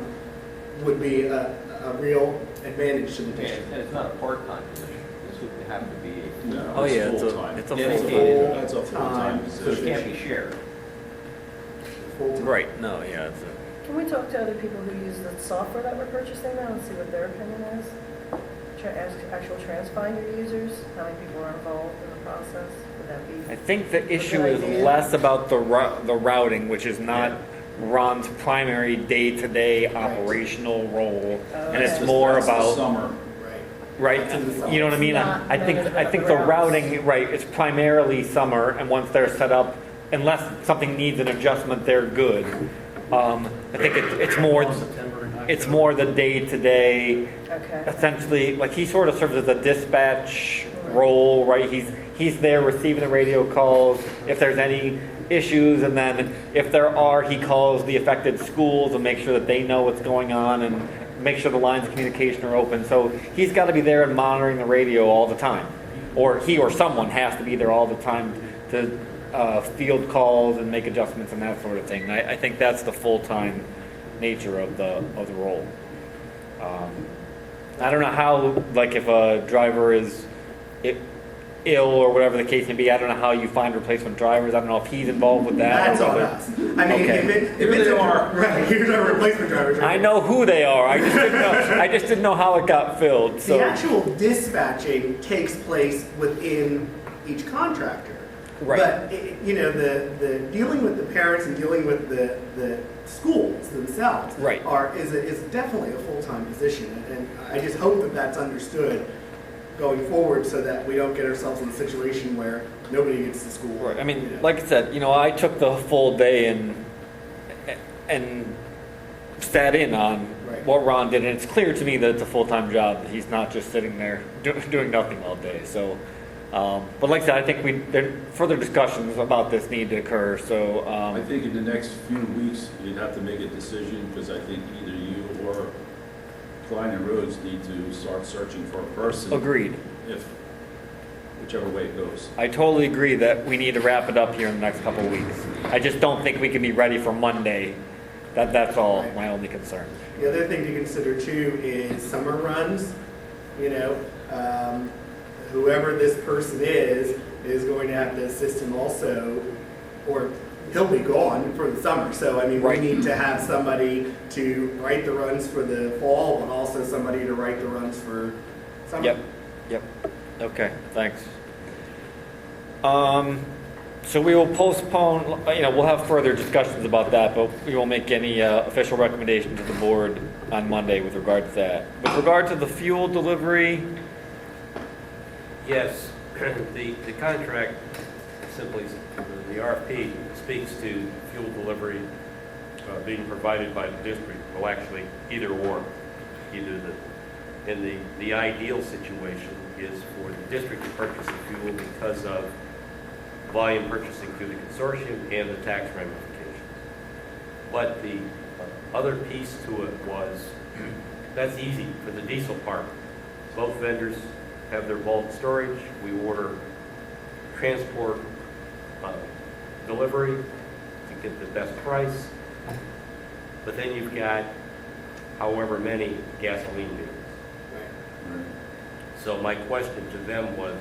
would be a real advantage to the district. And it's not a part-time position. This would have to be a No, Oh, yeah, full-time. it's a dedicated. That's a full-time So it position. can't be shared. Full-time. Right, no, yeah, it's a. Can we talk to other people who use the software that we're purchasing now and see what their opinion is? Ask actual TransFinder users, how many people are involved in the process? Would that be? I think the issue good is idea? less about the routing, which is not Ron's primary day-to-day operational role, and it's Okay. more That's the about, summer. Right. right, you know what I mean? Not I think the routes. routing, right, it's primarily summer, and once they're set up, unless something needs an adjustment, they're good. I think it's more, September and it's October. more the day-to-day, Okay. essentially, like he sort of serves as a dispatch role, right? He's there receiving the radio calls if there's any issues, and then if there are, he calls the affected schools and makes sure that they know what's going on and make sure the lines of communication are open. So he's got to be there and monitoring the radio all the time, or he or someone has to be there all the time to field calls and make adjustments and that sort of thing. I think that's the full-time nature of the role. I don't know how, like, if a driver is ill or whatever the case may be, I don't know how you find replacement drivers. I don't know if he's involved with that. That's or on whether- us. I mean, Okay. if Here it's they a, are. right, here's our replacement drivers. I know who they are. I just didn't know how it got filled. So The actual dispatching takes place within each contractor. Right. But, you know, the dealing with the parents and dealing with the schools themselves Right. is definitely a full-time position. And I just hope that that's understood going forward so that we don't get ourselves in a situation where nobody gets to school. Right. I mean, you know. like I said, I took the full day and sat in on Right. what Ron did, and it's clear to me that it's a full-time job. That he's not just sitting there doing nothing all day. So, but like I said, I think further discussions about this need to occur. So, I think in the next few weeks, you'd have to make a decision, because I think either you or Klein and Rhodes need to start searching for a person. agreed. Whichever way it goes. I totally agree that we need to wrap it up here in the next couple of weeks. I just don't think we can be ready for Monday. That's all my only concern. The other thing to consider too is summer runs. You know, whoever this person is going to have to assist him also, or he'll be gone for the summer. So I mean, Right. we need to have somebody to write the runs for the fall, but also somebody to write the runs for summer. Yep. Okay, thanks. So we will postpone, we'll have further discussions about that, but we won't make any official recommendation to the board on Monday with regard to that. With regard to the fuel delivery, Yes, the contract simply, the RFP speaks to fuel delivery being provided by the district. Well, actually, either or. And the ideal situation is for the district to purchase the fuel because of volume purchasing through the consortium and the tax ramifications. But the other piece to it was, that's easy for the diesel part. Both vendors have their bulk storage. We order transport delivery to get the best price. But then you've got however many gasoline vehicles. So my question to them was,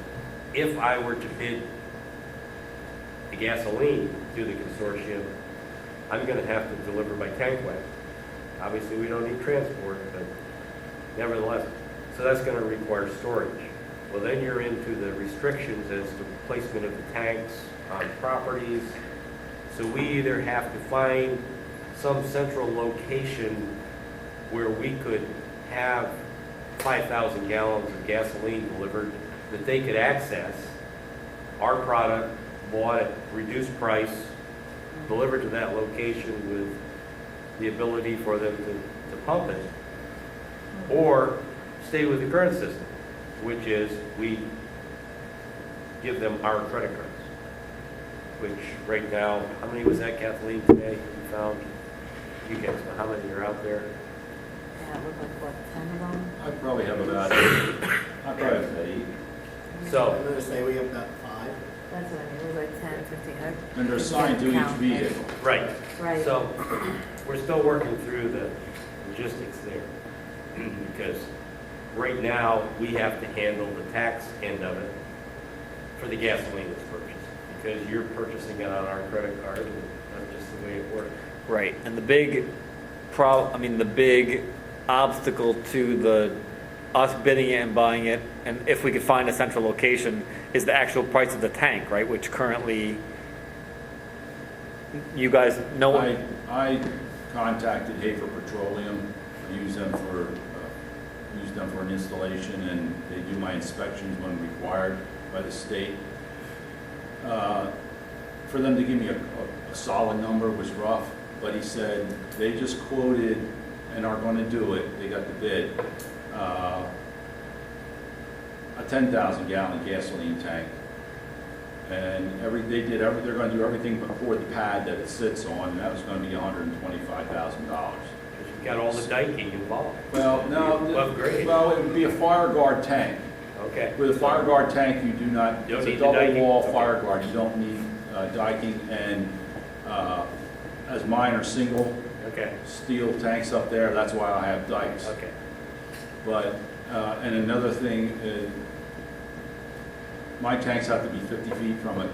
if I were to bid the gasoline through the consortium, I'm going to have to deliver by tank wagon. Obviously, we don't need transport, but nevertheless, So that's going to require storage. Well, then you're into the restrictions as to placement of the tanks on properties. So we either have to find some central location where we could have 5,000 gallons of gasoline delivered that they could access, our product, bought at reduced price, delivered to that location with the ability for them to pump it, or stay with the current system, which is we give them our credit cards, which right now, how many was that, Kathleen, today you found? You guys know how many are out there? Yeah, it looked like, what, 10 of them? I probably have about 8. I probably have 8. So, I'm gonna say we have about 5. That's what I mean, it was like 10, 15. And they're assigned to each vehicle. right. Right. So, we're still working through the logistics there. Because right now, we have to handle the tax end of it for the gasoline that's purchased. Because you're purchasing it on our credit card, and that's just the way it works. Right, and the big the big obstacle to us bidding it and buying it, and if we could find a central location, is the actual price of the tank, right? Which currently, you guys know. I contacted Hafer Petroleum. I use them for an installation, and they do my inspections when required by the state. For them to give me a solid number was rough, but he said they just quoted and are going to do it. They got the bid. A 10,000 gallon gasoline tank, and they're going to do everything before the pad that it sits on, and that was going to be $125,000. Because you've got all the diking involved. Well, no, Upgrade. well, it would be a fire guard tank. Okay. With a fire guard tank, you do not, Don't it's need a the double diking. wall Okay. fire guard, you don't need diking, and as mine are single Okay. steel tanks up there, that's why I have dikes. Okay. But, and another thing, my tanks have to be 50 feet from a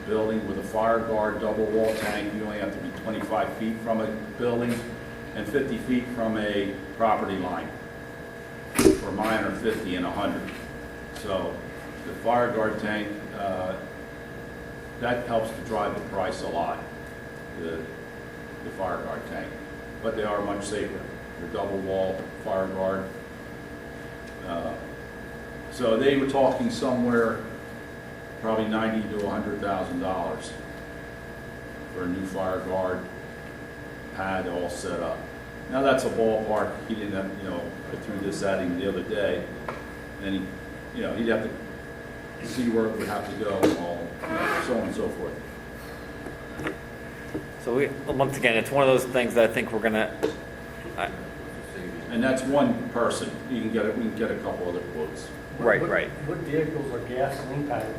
building. With a fire guard double wall tank, you only have to be 25 feet from a building and 50 feet from a property line. For mine are 50 and 100. So the fire guard tank, that helps to drive the price a lot, the fire guard tank. But they are much safer. They're double wall fire guard. So they were talking somewhere probably $90,000 to $100,000 for a new fire guard pad all set up. Now that's a ballpark. He didn't have, I threw this at him the other day, and he'd have to see where it would have to go, and all, so on and so forth. So once again, it's one of those things that I think we're gonna. And that's one person. We can get a couple other quotes. Right. What vehicles are gasoline powered?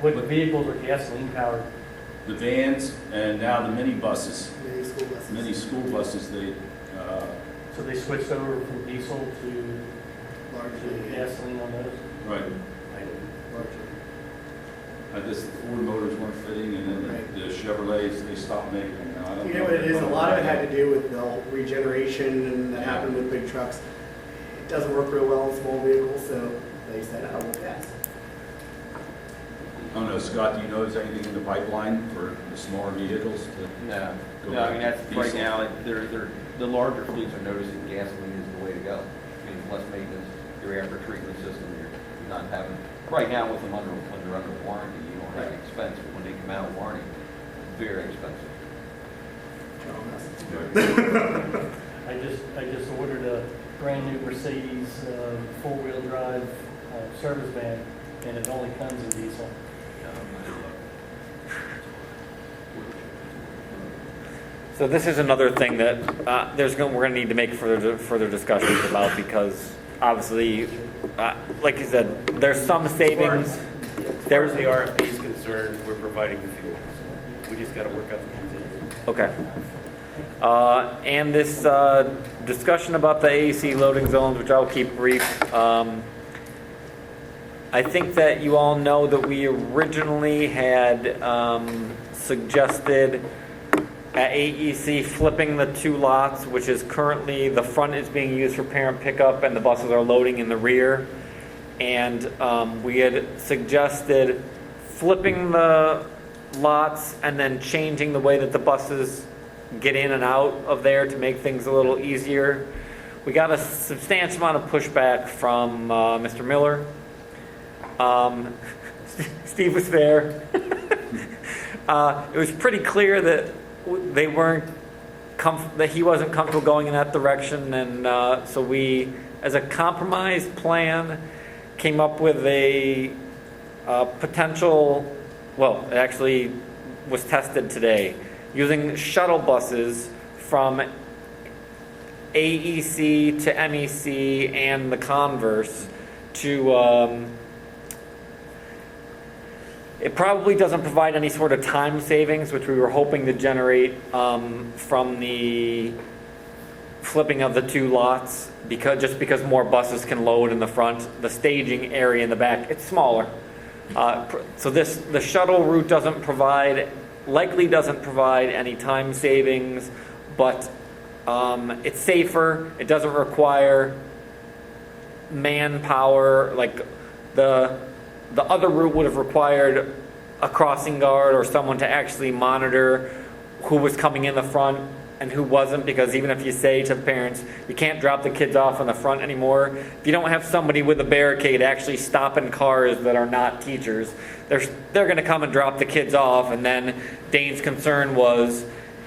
What vehicles are gasoline powered? The vans and now the minibuses. Many school buses. Many school buses, So they switched over from diesel to Largely, gasoline on those? right. I didn't. largely. Just the Ford motors weren't fitting, and then Right. the Chevrolets, they stopped making them. Now, I don't You know what it is, a lot of it had to do with the whole regeneration and that Yeah. happened with big trucks. It doesn't work real well in small vehicles, so they said, oh, we'll pass. I don't know, Scott, do you notice anything in the pipeline for the smaller vehicles? No, Go no, I mean, back that's, to right diesel. now, the larger fleets are noticing gasoline is the way to go. I mean, less maintenance, your after treatment system, you're not having, right now with them when they're under warranty, you don't have expense, but when they come out of warranty, very expensive. I just ordered a brand new Mercedes four-wheel drive service van, and it only comes in diesel. So this is another thing that we're going to need to make further discussions about, because obviously, like you said, there's some savings. As far as the RFP is concerned, we're providing the fuel. So we just got to work out the details. Okay. And this discussion about the AEC loading zones, which I'll keep brief. I think that you all know that we originally had suggested at AEC, flipping the two lots, which is currently, the front is being used for parent pickup and the buses are loading in the rear. And we had suggested flipping the lots and then changing the way that the buses get in and out of there to make things a little easier. We got a substantial amount of pushback from Mr. Miller. Steve was there. It was pretty clear that they weren't that he wasn't comfortable going in that direction, and so we, as a compromise plan, came up with a potential. Well, it actually was tested today, using shuttle buses from AEC to MEC and the converse to. It probably doesn't provide any sort of time savings, which we were hoping to generate from the flipping of the two lots, because more buses can load in the front. The staging area in the back, it's smaller. So the shuttle route likely doesn't provide any time savings, but it's safer. It doesn't require manpower. Like the other route would have required a crossing guard or someone to actually monitor who was coming in the front and who wasn't, because even if you say to the parents, you can't drop the kids off in the front anymore, if you don't have somebody with a barricade actually stopping cars that are not teachers, they're going to come and drop the kids off. And then Dane's concern was,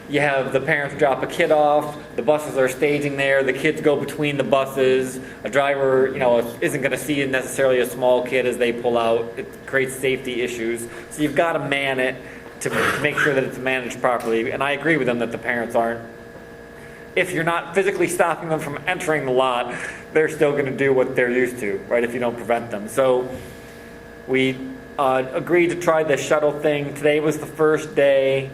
you have the parents drop a kid off, the buses are staging there, the kids go between the buses, a driver, isn't going to see necessarily a small kid as they pull out. It creates safety issues. So you've got to man it to make sure that it's managed properly. And I agree with them that the parents aren't. If you're not physically stopping them from entering the lot, they're still going to do what they're used to, right, if you don't prevent them. So we agreed to try the shuttle thing. Today was the first day.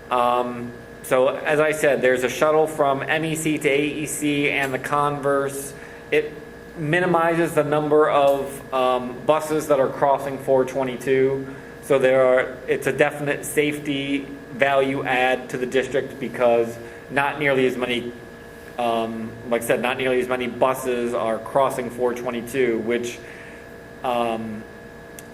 So as I said, there's a shuttle from MEC to AEC and the converse. It minimizes the number of buses that are crossing 422. So it's a definite safety value add to the district, because not nearly as many, like I said, not nearly as many buses are crossing 422, which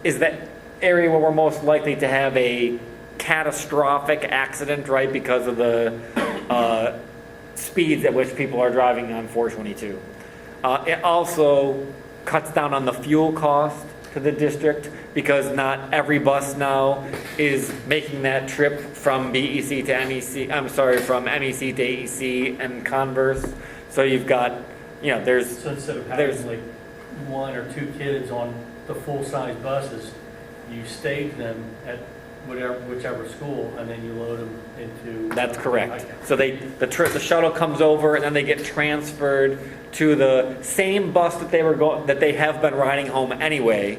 is that area where we're most likely to have a catastrophic accident, right, because of the speeds at which people are driving on 422. It also cuts down on the fuel cost to the district, because not every bus now is making that trip from BEC to MEC. From MEC to AEC and converse. So you've got, there's. So instead of having like one or two kids on the full-size buses, you stage them at whichever school, and then you load them into. That's correct. So the shuttle comes over, and then they get transferred to the same bus that they have been riding home anyway.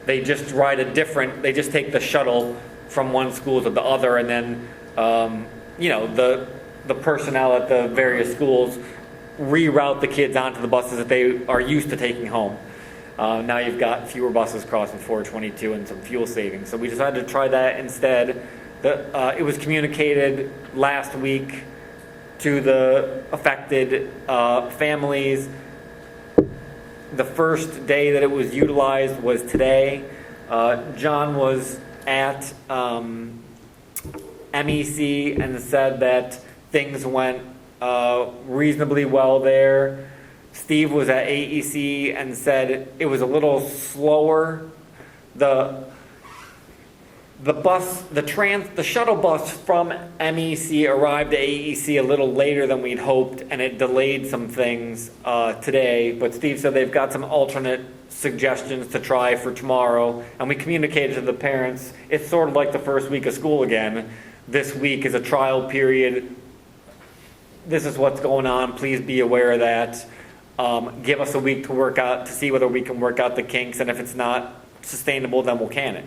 They just they just take the shuttle from one school to the other, and then the personnel at the various schools reroute the kids onto the buses that they are used to taking home. Now you've got fewer buses crossing 422 and some fuel savings. So we decided to try that instead. It was communicated last week to the affected families. The first day that it was utilized was today. John was at MEC and said that things went reasonably well there. Steve was at AEC and said it was a little slower. The shuttle bus from MEC arrived at AEC a little later than we'd hoped, and it delayed some things today. But Steve said they've got some alternate suggestions to try for tomorrow, and we communicated to the parents. It's sort of like the first week of school again. This week is a trial period. This is what's going on. Please be aware of that. Give us a week to see whether we can work out the kinks, and if it's not sustainable, then we'll can it.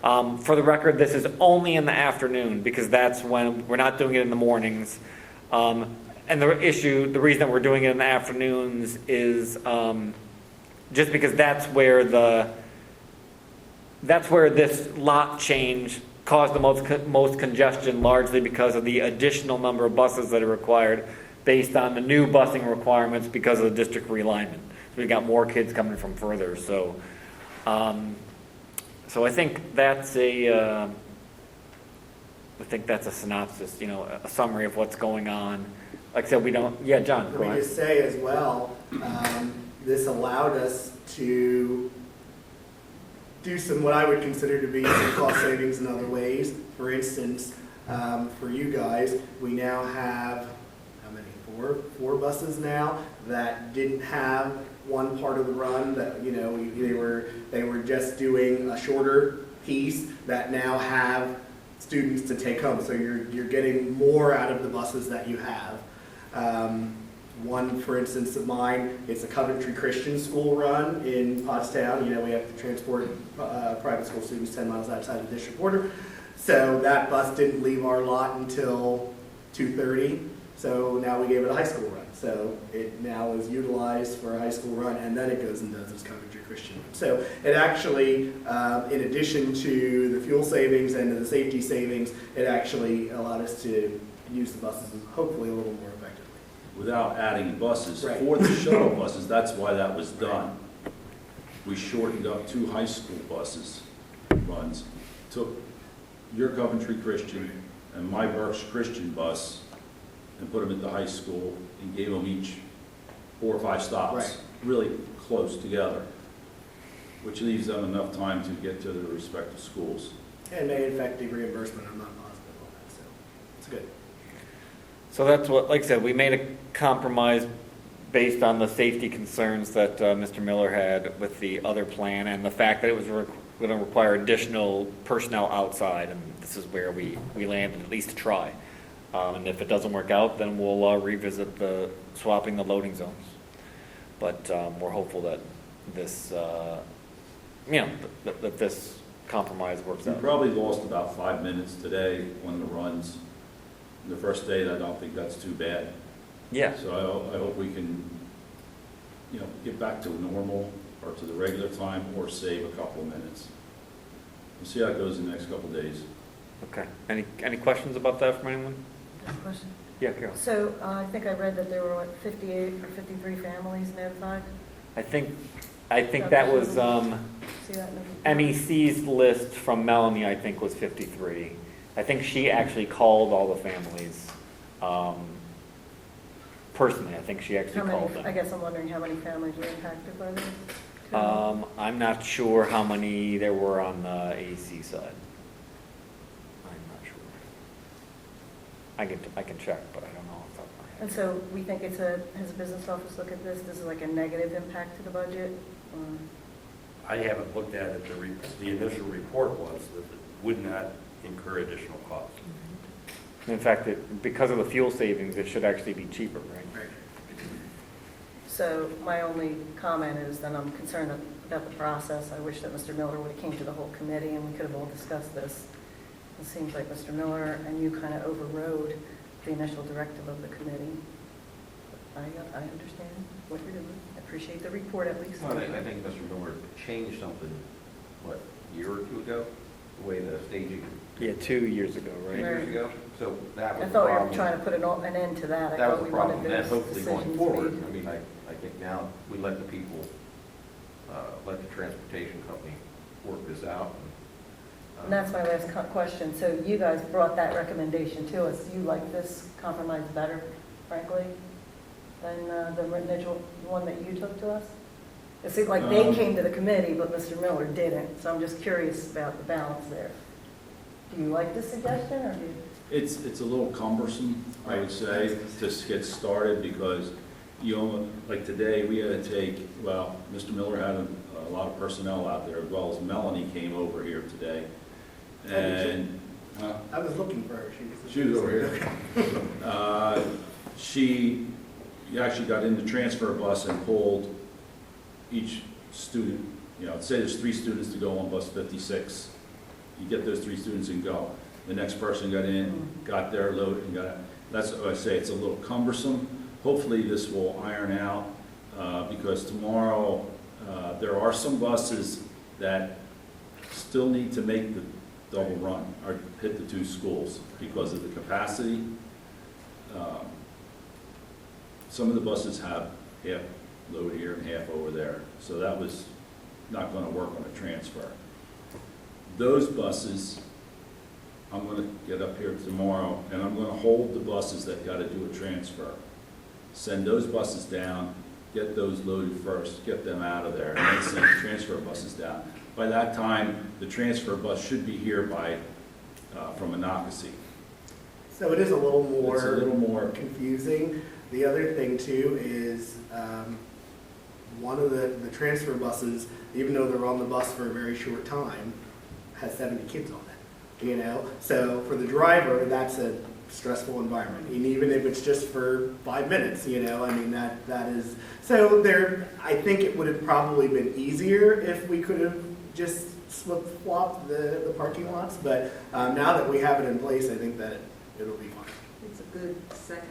For the record, this is only in the afternoon, because that's when we're not doing it in the mornings. And the reason that we're doing it in the afternoons is just because that's where this lot change cause the most congestion largely because of the additional number of buses that are required based on the new busing requirements because of the district realignment. So we've got more kids coming from further. So I think that's a synopsis, a summary of what's going on. Like I said, we don't, yeah, John, go Let me ahead. just say as well, this allowed us to do some, what I would consider to be some cost savings in other ways. For instance, for you guys, we now have, how many, four buses now that didn't have one part of the run that, they were just doing a shorter piece that now have students to take home. So you're getting more out of the buses that you have. One, for instance, of mine, it's a Coventry Christian School run in Pottstown. We have to transport private school students 10 miles outside the district border. So that bus didn't leave our lot until 2:30. So now we gave it a high school run. So it now is utilized for a high school run, and then it goes and does its Coventry Christian run. So it actually, in addition to the fuel savings and the safety savings, it actually allowed us to use the buses hopefully a little more effectively. Without adding buses. Right. For the shuttle buses, that's why that was done. We shortened up 2 high school buses runs, took your Coventry Christian and my Berks Christian bus and put them at the high school and gave them each 4 or 5 stops. Right. Really close together, which leaves them enough time to get to their respective schools. And may affect the reimbursement, I'm not positive on that, so it's good. So that's what, like I said, we made a compromise based on the safety concerns that Mr. Miller had with the other plan and the fact that it was going to require additional personnel outside, and this is where we landed, at least to try. And if it doesn't work out, then we'll revisit swapping the loading zones. But we're hopeful that this, that this compromise works We out. probably lost about 5 minutes today on the runs. The first day, I don't think that's too bad. Yeah. So I hope we can, get back to normal or to the regular time or save a couple of minutes. We'll see how it goes in the next couple of days. Okay. Any questions about that from anyone? Question. Yeah, Carol. So I think I read that there were, 58 or 53 families notified? I think that was See that? MEC's list from Melanie, I think, was 53. I think she actually called all the families. Personally, I think she actually How called many, them. I guess I'm wondering how many families were impacted by this? I'm not sure how many there were on the AC side. I'm not sure. I can check, but I don't know off the top of my head. And so we think has a business office look at this? This is like a negative impact to the budget? I haven't looked at it. The initial report was that it would not incur additional costs. In fact, because of the fuel savings, it should actually be cheaper, right? So my only comment is that I'm concerned about the process. I wish that Mr. Miller would have came to the whole committee and we could have all discussed this. It seems like Mr. Miller and you kind of overrode the initial directive of the committee. I understand what you're doing. I appreciate the report at least. Well, I think Mr. Miller changed something, a year or two ago, the way the staging, Yeah, 2 years ago, 2 right? years ago. So that was I the thought we were problem. trying to put an end to that. I That thought was we the wanted problem. And those hopefully going decisions forward, made. I mean, I think now we let the people, let the transportation company work this out. And that's my last question. So you guys brought that recommendation to us. You like this compromise better, frankly, than the original one that you took to us? It seemed like they came to the committee, but Mr. Miller didn't. So I'm just curious about the balance there. Do you like this suggestion, or do you? It's a little cumbersome, I would say, to get started because like today, we had to take, Mr. Miller had a lot of personnel out there as well as Melanie came over here today. And I was looking for her. she was over here. She actually got in the transfer bus and pulled each student, say there's 3 students to go on bus 56. You get those 3 students and go. The next person got in, got their load and got out. That's what I say, it's a little cumbersome. Hopefully this will iron out because tomorrow there are some buses that still need to make double run, or hit the two schools because of the capacity. Some of the buses have half load here and half over there, so that was not gonna work on a transfer. Those buses, I'm gonna get up here tomorrow, and I'm gonna hold the buses that gotta do a transfer. Send those buses down, get those loaded first, get them out of there, and then send the transfer buses down. By that time, the transfer bus should be here by, from Monocacy. So it is a little It's a little more, confusing. The other thing too is, one of the transfer buses, even though they're on the bus for a very short time, has 70 kids on it, you know? So for the driver, that's a stressful environment. And even if it's just for 5 minutes, you know, I mean, that is, so there, I think it would have probably been easier if we could have just flip-flopped the parking lots, but now that we have it in place, I think that it'll be fine. It's a good second.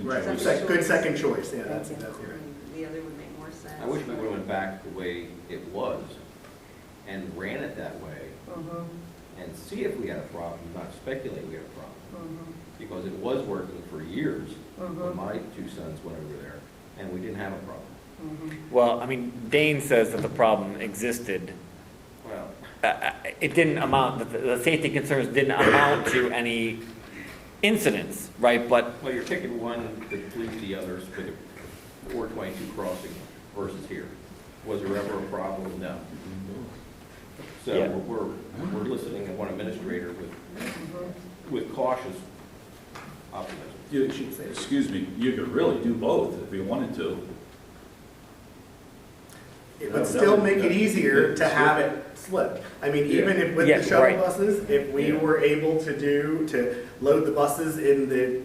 Right, Second good choice. second choice, yeah, that's exactly right. The other would make more sense. I wish we would have went back the way it was and ran it that way Mhm, and see if we had a problem, not speculate we had a problem. mhm, Because it was working for years when mhm, my two sons went over there, and we didn't have a problem. mhm. Well, I mean, Dane says that the problem existed. Well, It didn't amount, the safety concerns didn't amount to any incidents, right? But well, you're picking one that flees the others for the 422 crossing versus here. Was there ever a problem? No. So Yeah. we're listening to one administrator with cautious optimism. excuse me, you could really do both if you wanted to. It would still make it easier to have it slip. I mean, even if with Yeah, the shuttle right. buses, if we Yeah. were able to load the buses in the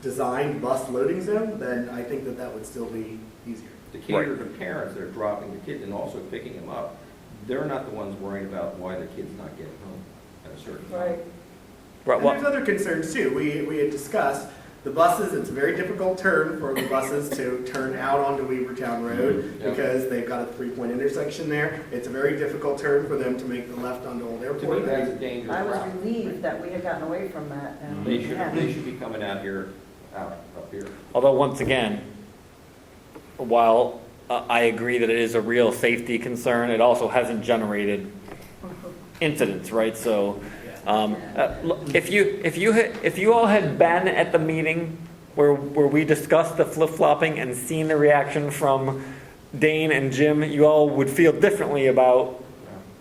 designed bus loading zone, then I think that would still be easier. To cater to parents that are dropping the kids and also picking them up, they're not the ones worrying about why the kid's not getting home at a certain time. Right, right, And well, there's other concerns too. We had discussed the buses, it's a very difficult turn for the buses to turn out onto Weavertown Road Yeah. because they've got a 3-point intersection there. It's a very difficult turn for them to make the left onto Old To me, Airport. that's a dangerous I was route. relieved that we had gotten away from that, and They we should, haven't. they should be coming out here, up here. although once again, while I agree that it is a real safety concern, it also hasn't generated incidents, right? So, if you all had been at the meeting where we discussed the flip-flopping and seen the reaction from Dane and Jim, you all would feel differently about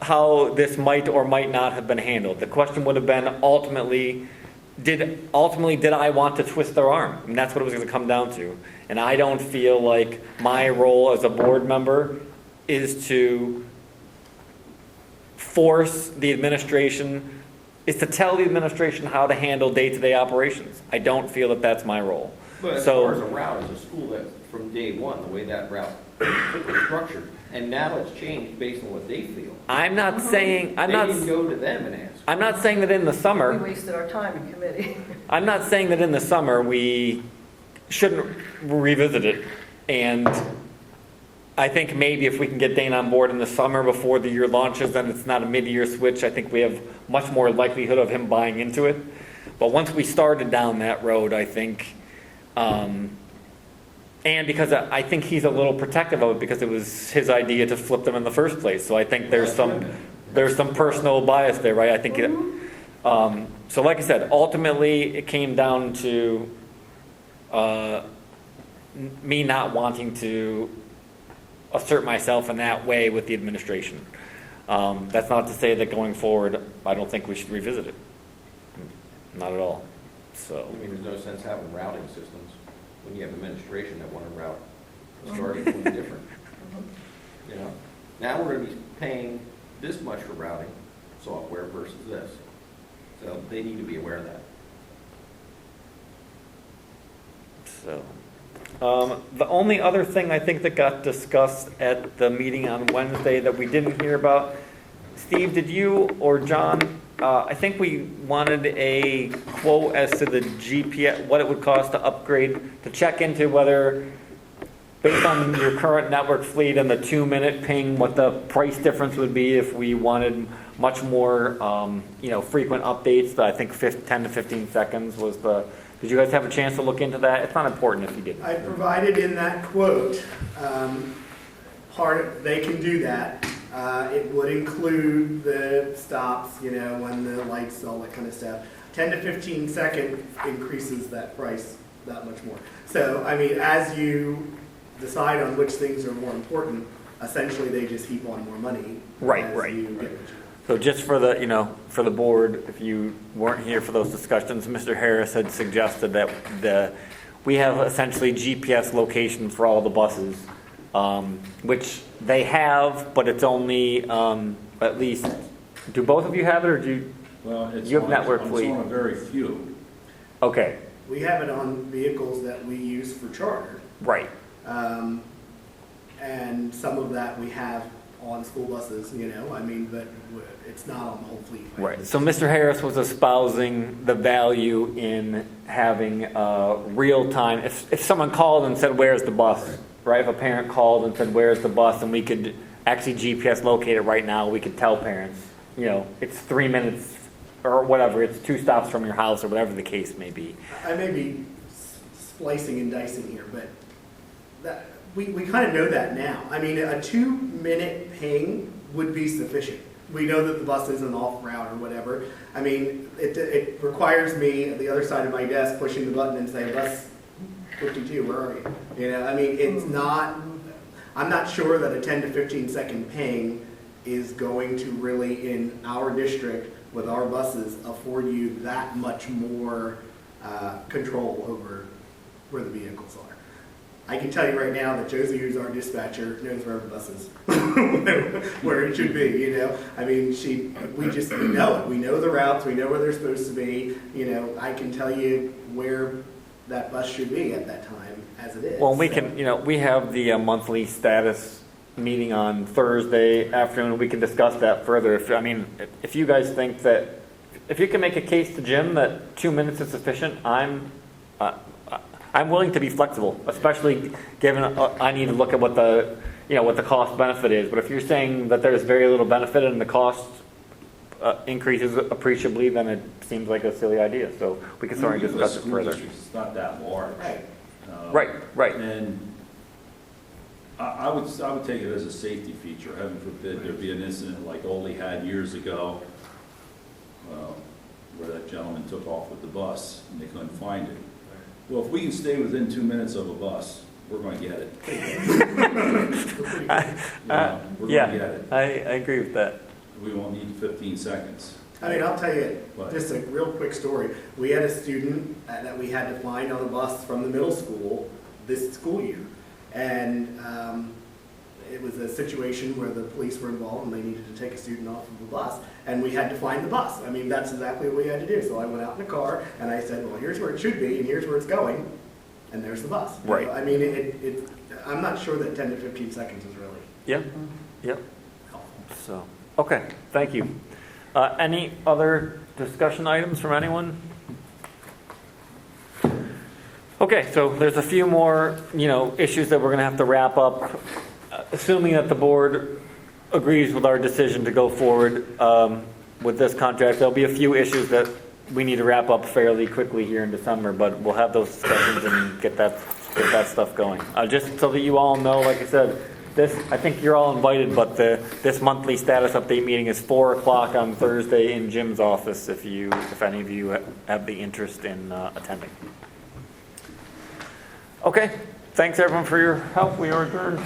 how this might or might not have been handled. The question would have been ultimately, did I want to twist their arm? And that's what it was going to come down to. And I don't feel like my role as a board member is to force the administration, is to tell the administration how to handle day-to-day operations. I don't feel that that's my role. But as So- far as a route, as a school, that from day one, the way that route was structured, and now it's changed based on what they feel. I'm not saying, They didn't go to them and ask. I'm not saying that in the We summer, wasted our time in committee. I'm not saying that in the summer we shouldn't revisit it. And I think maybe if we can get Dane on board in the summer before the year launches, then it's not a mid-year switch. I think we have much more likelihood of him buying into it. But once we started down that road, I think, and because I think he's a little protective of it because it was his idea to flip them in the first place. So I think there's some personal bias there, right? I think it, so like I said, ultimately it came down to me not wanting to assert myself in that way with the administration. That's not to say that going forward, I don't think we should revisit it. Not at all. So, I mean, there's no sense having routing systems when you have administration that want to route starting from different. You know, now we're going to be paying this much for routing software versus this. So they need to be aware of that. so. The only other thing I think that got discussed at the meeting on Wednesday that we didn't hear about, Steve, did you or John, I think we wanted a quote as to the GPS, what it would cost to upgrade, to check into whether, based on your current network fleet and the 2-minute ping, what the price difference would be if we wanted much more, frequent updates. I think 10 to 15 seconds was the, did you guys have a chance to look into that? It's not important if you didn't. I provided in that quote, they can do that. It would include the stops, when the lights, all that kind of stuff. 10 to 15 second increases that price that much more. So, I mean, as you decide on which things are more important, essentially they just heap on more money. Right, as right. you get what you- So just for the, for the board, if you weren't here for those discussions, Mr. Harris had suggested that we have essentially GPS location for all the buses, which they have, but it's only, at least, do both of you have it, or do you? Well, it's You have on- network it's fleet. on a very few. Okay, We have it on vehicles that we use for charter. right. And some of that we have on school buses, but it's not on the whole fleet. Right. So Mr. Harris was espousing the value in having real time. If someone called and said, "Where's the bus?" Right? If a parent called and said, "Where's the bus?" and we could actually GPS locate it right now, we could tell parents, it's 3 minutes or whatever. It's 2 stops from your house or whatever the case may be. I may be splicing and dicing here, but we kind of know that now. I mean, a 2-minute ping would be sufficient. We know that the bus isn't off route or whatever. I mean, it requires me at the other side of my desk pushing the button and saying, "Bus 52, where are you?" I mean, it's not, I'm not sure that a 10 to 15 second ping is going to really, in our district, with our buses, afford you that much more control over where the vehicles are. I can tell you right now that Josie, who's our dispatcher, knows where the bus is, where it should be, I mean, we know it. We know the routes, we know where they're supposed to be. I can tell you where that bus should be at that time as it is. Well, we can, we have the monthly status meeting on Thursday afternoon. We can discuss that further. If you guys think that, if you can make a case to Jim that 2 minutes is sufficient, I'm willing to be flexible, especially given I need to look at what the cost benefit is. But if you're saying that there's very little benefit and the cost increases appreciably, then it seems like a silly idea. So we can certainly discuss it further. It's not that large. Right. Right. And I would take it as a safety feature. Heaven forbid there be an incident like Ole had years ago, where that gentleman took off with the bus and they couldn't find it. Well, if we can stay within 2 minutes of a bus, we're going to get it. We're going to get it. I agree with that. We won't need 15 seconds. I mean, I'll tell you, What? just a real quick story. We had a student that we had to find on a bus from the middle school this school year. And it was a situation where the police were involved and they needed to take a student off of the bus. And we had to find the bus. I mean, that's exactly what we had to do. So I went out in the car and I said, well, here's where it should be and here's where it's going. And there's the bus. Right. I mean, I'm not sure that 10 to 15 seconds is really Yep. So, okay, thank you. Any other discussion items from anyone? Okay, so there's a few more, issues that we're going to have to wrap up. Assuming that the board agrees with our decision to go forward with this contract, there'll be a few issues that we need to wrap up fairly quickly here in December, but we'll have those discussions and get that stuff going. Just so that you all know, like I said, I think you're all invited, but this monthly status update meeting is 4 o'clock on Thursday in Jim's office if any of you have the interest in attending. Okay, thanks everyone for your help. We are adjourned.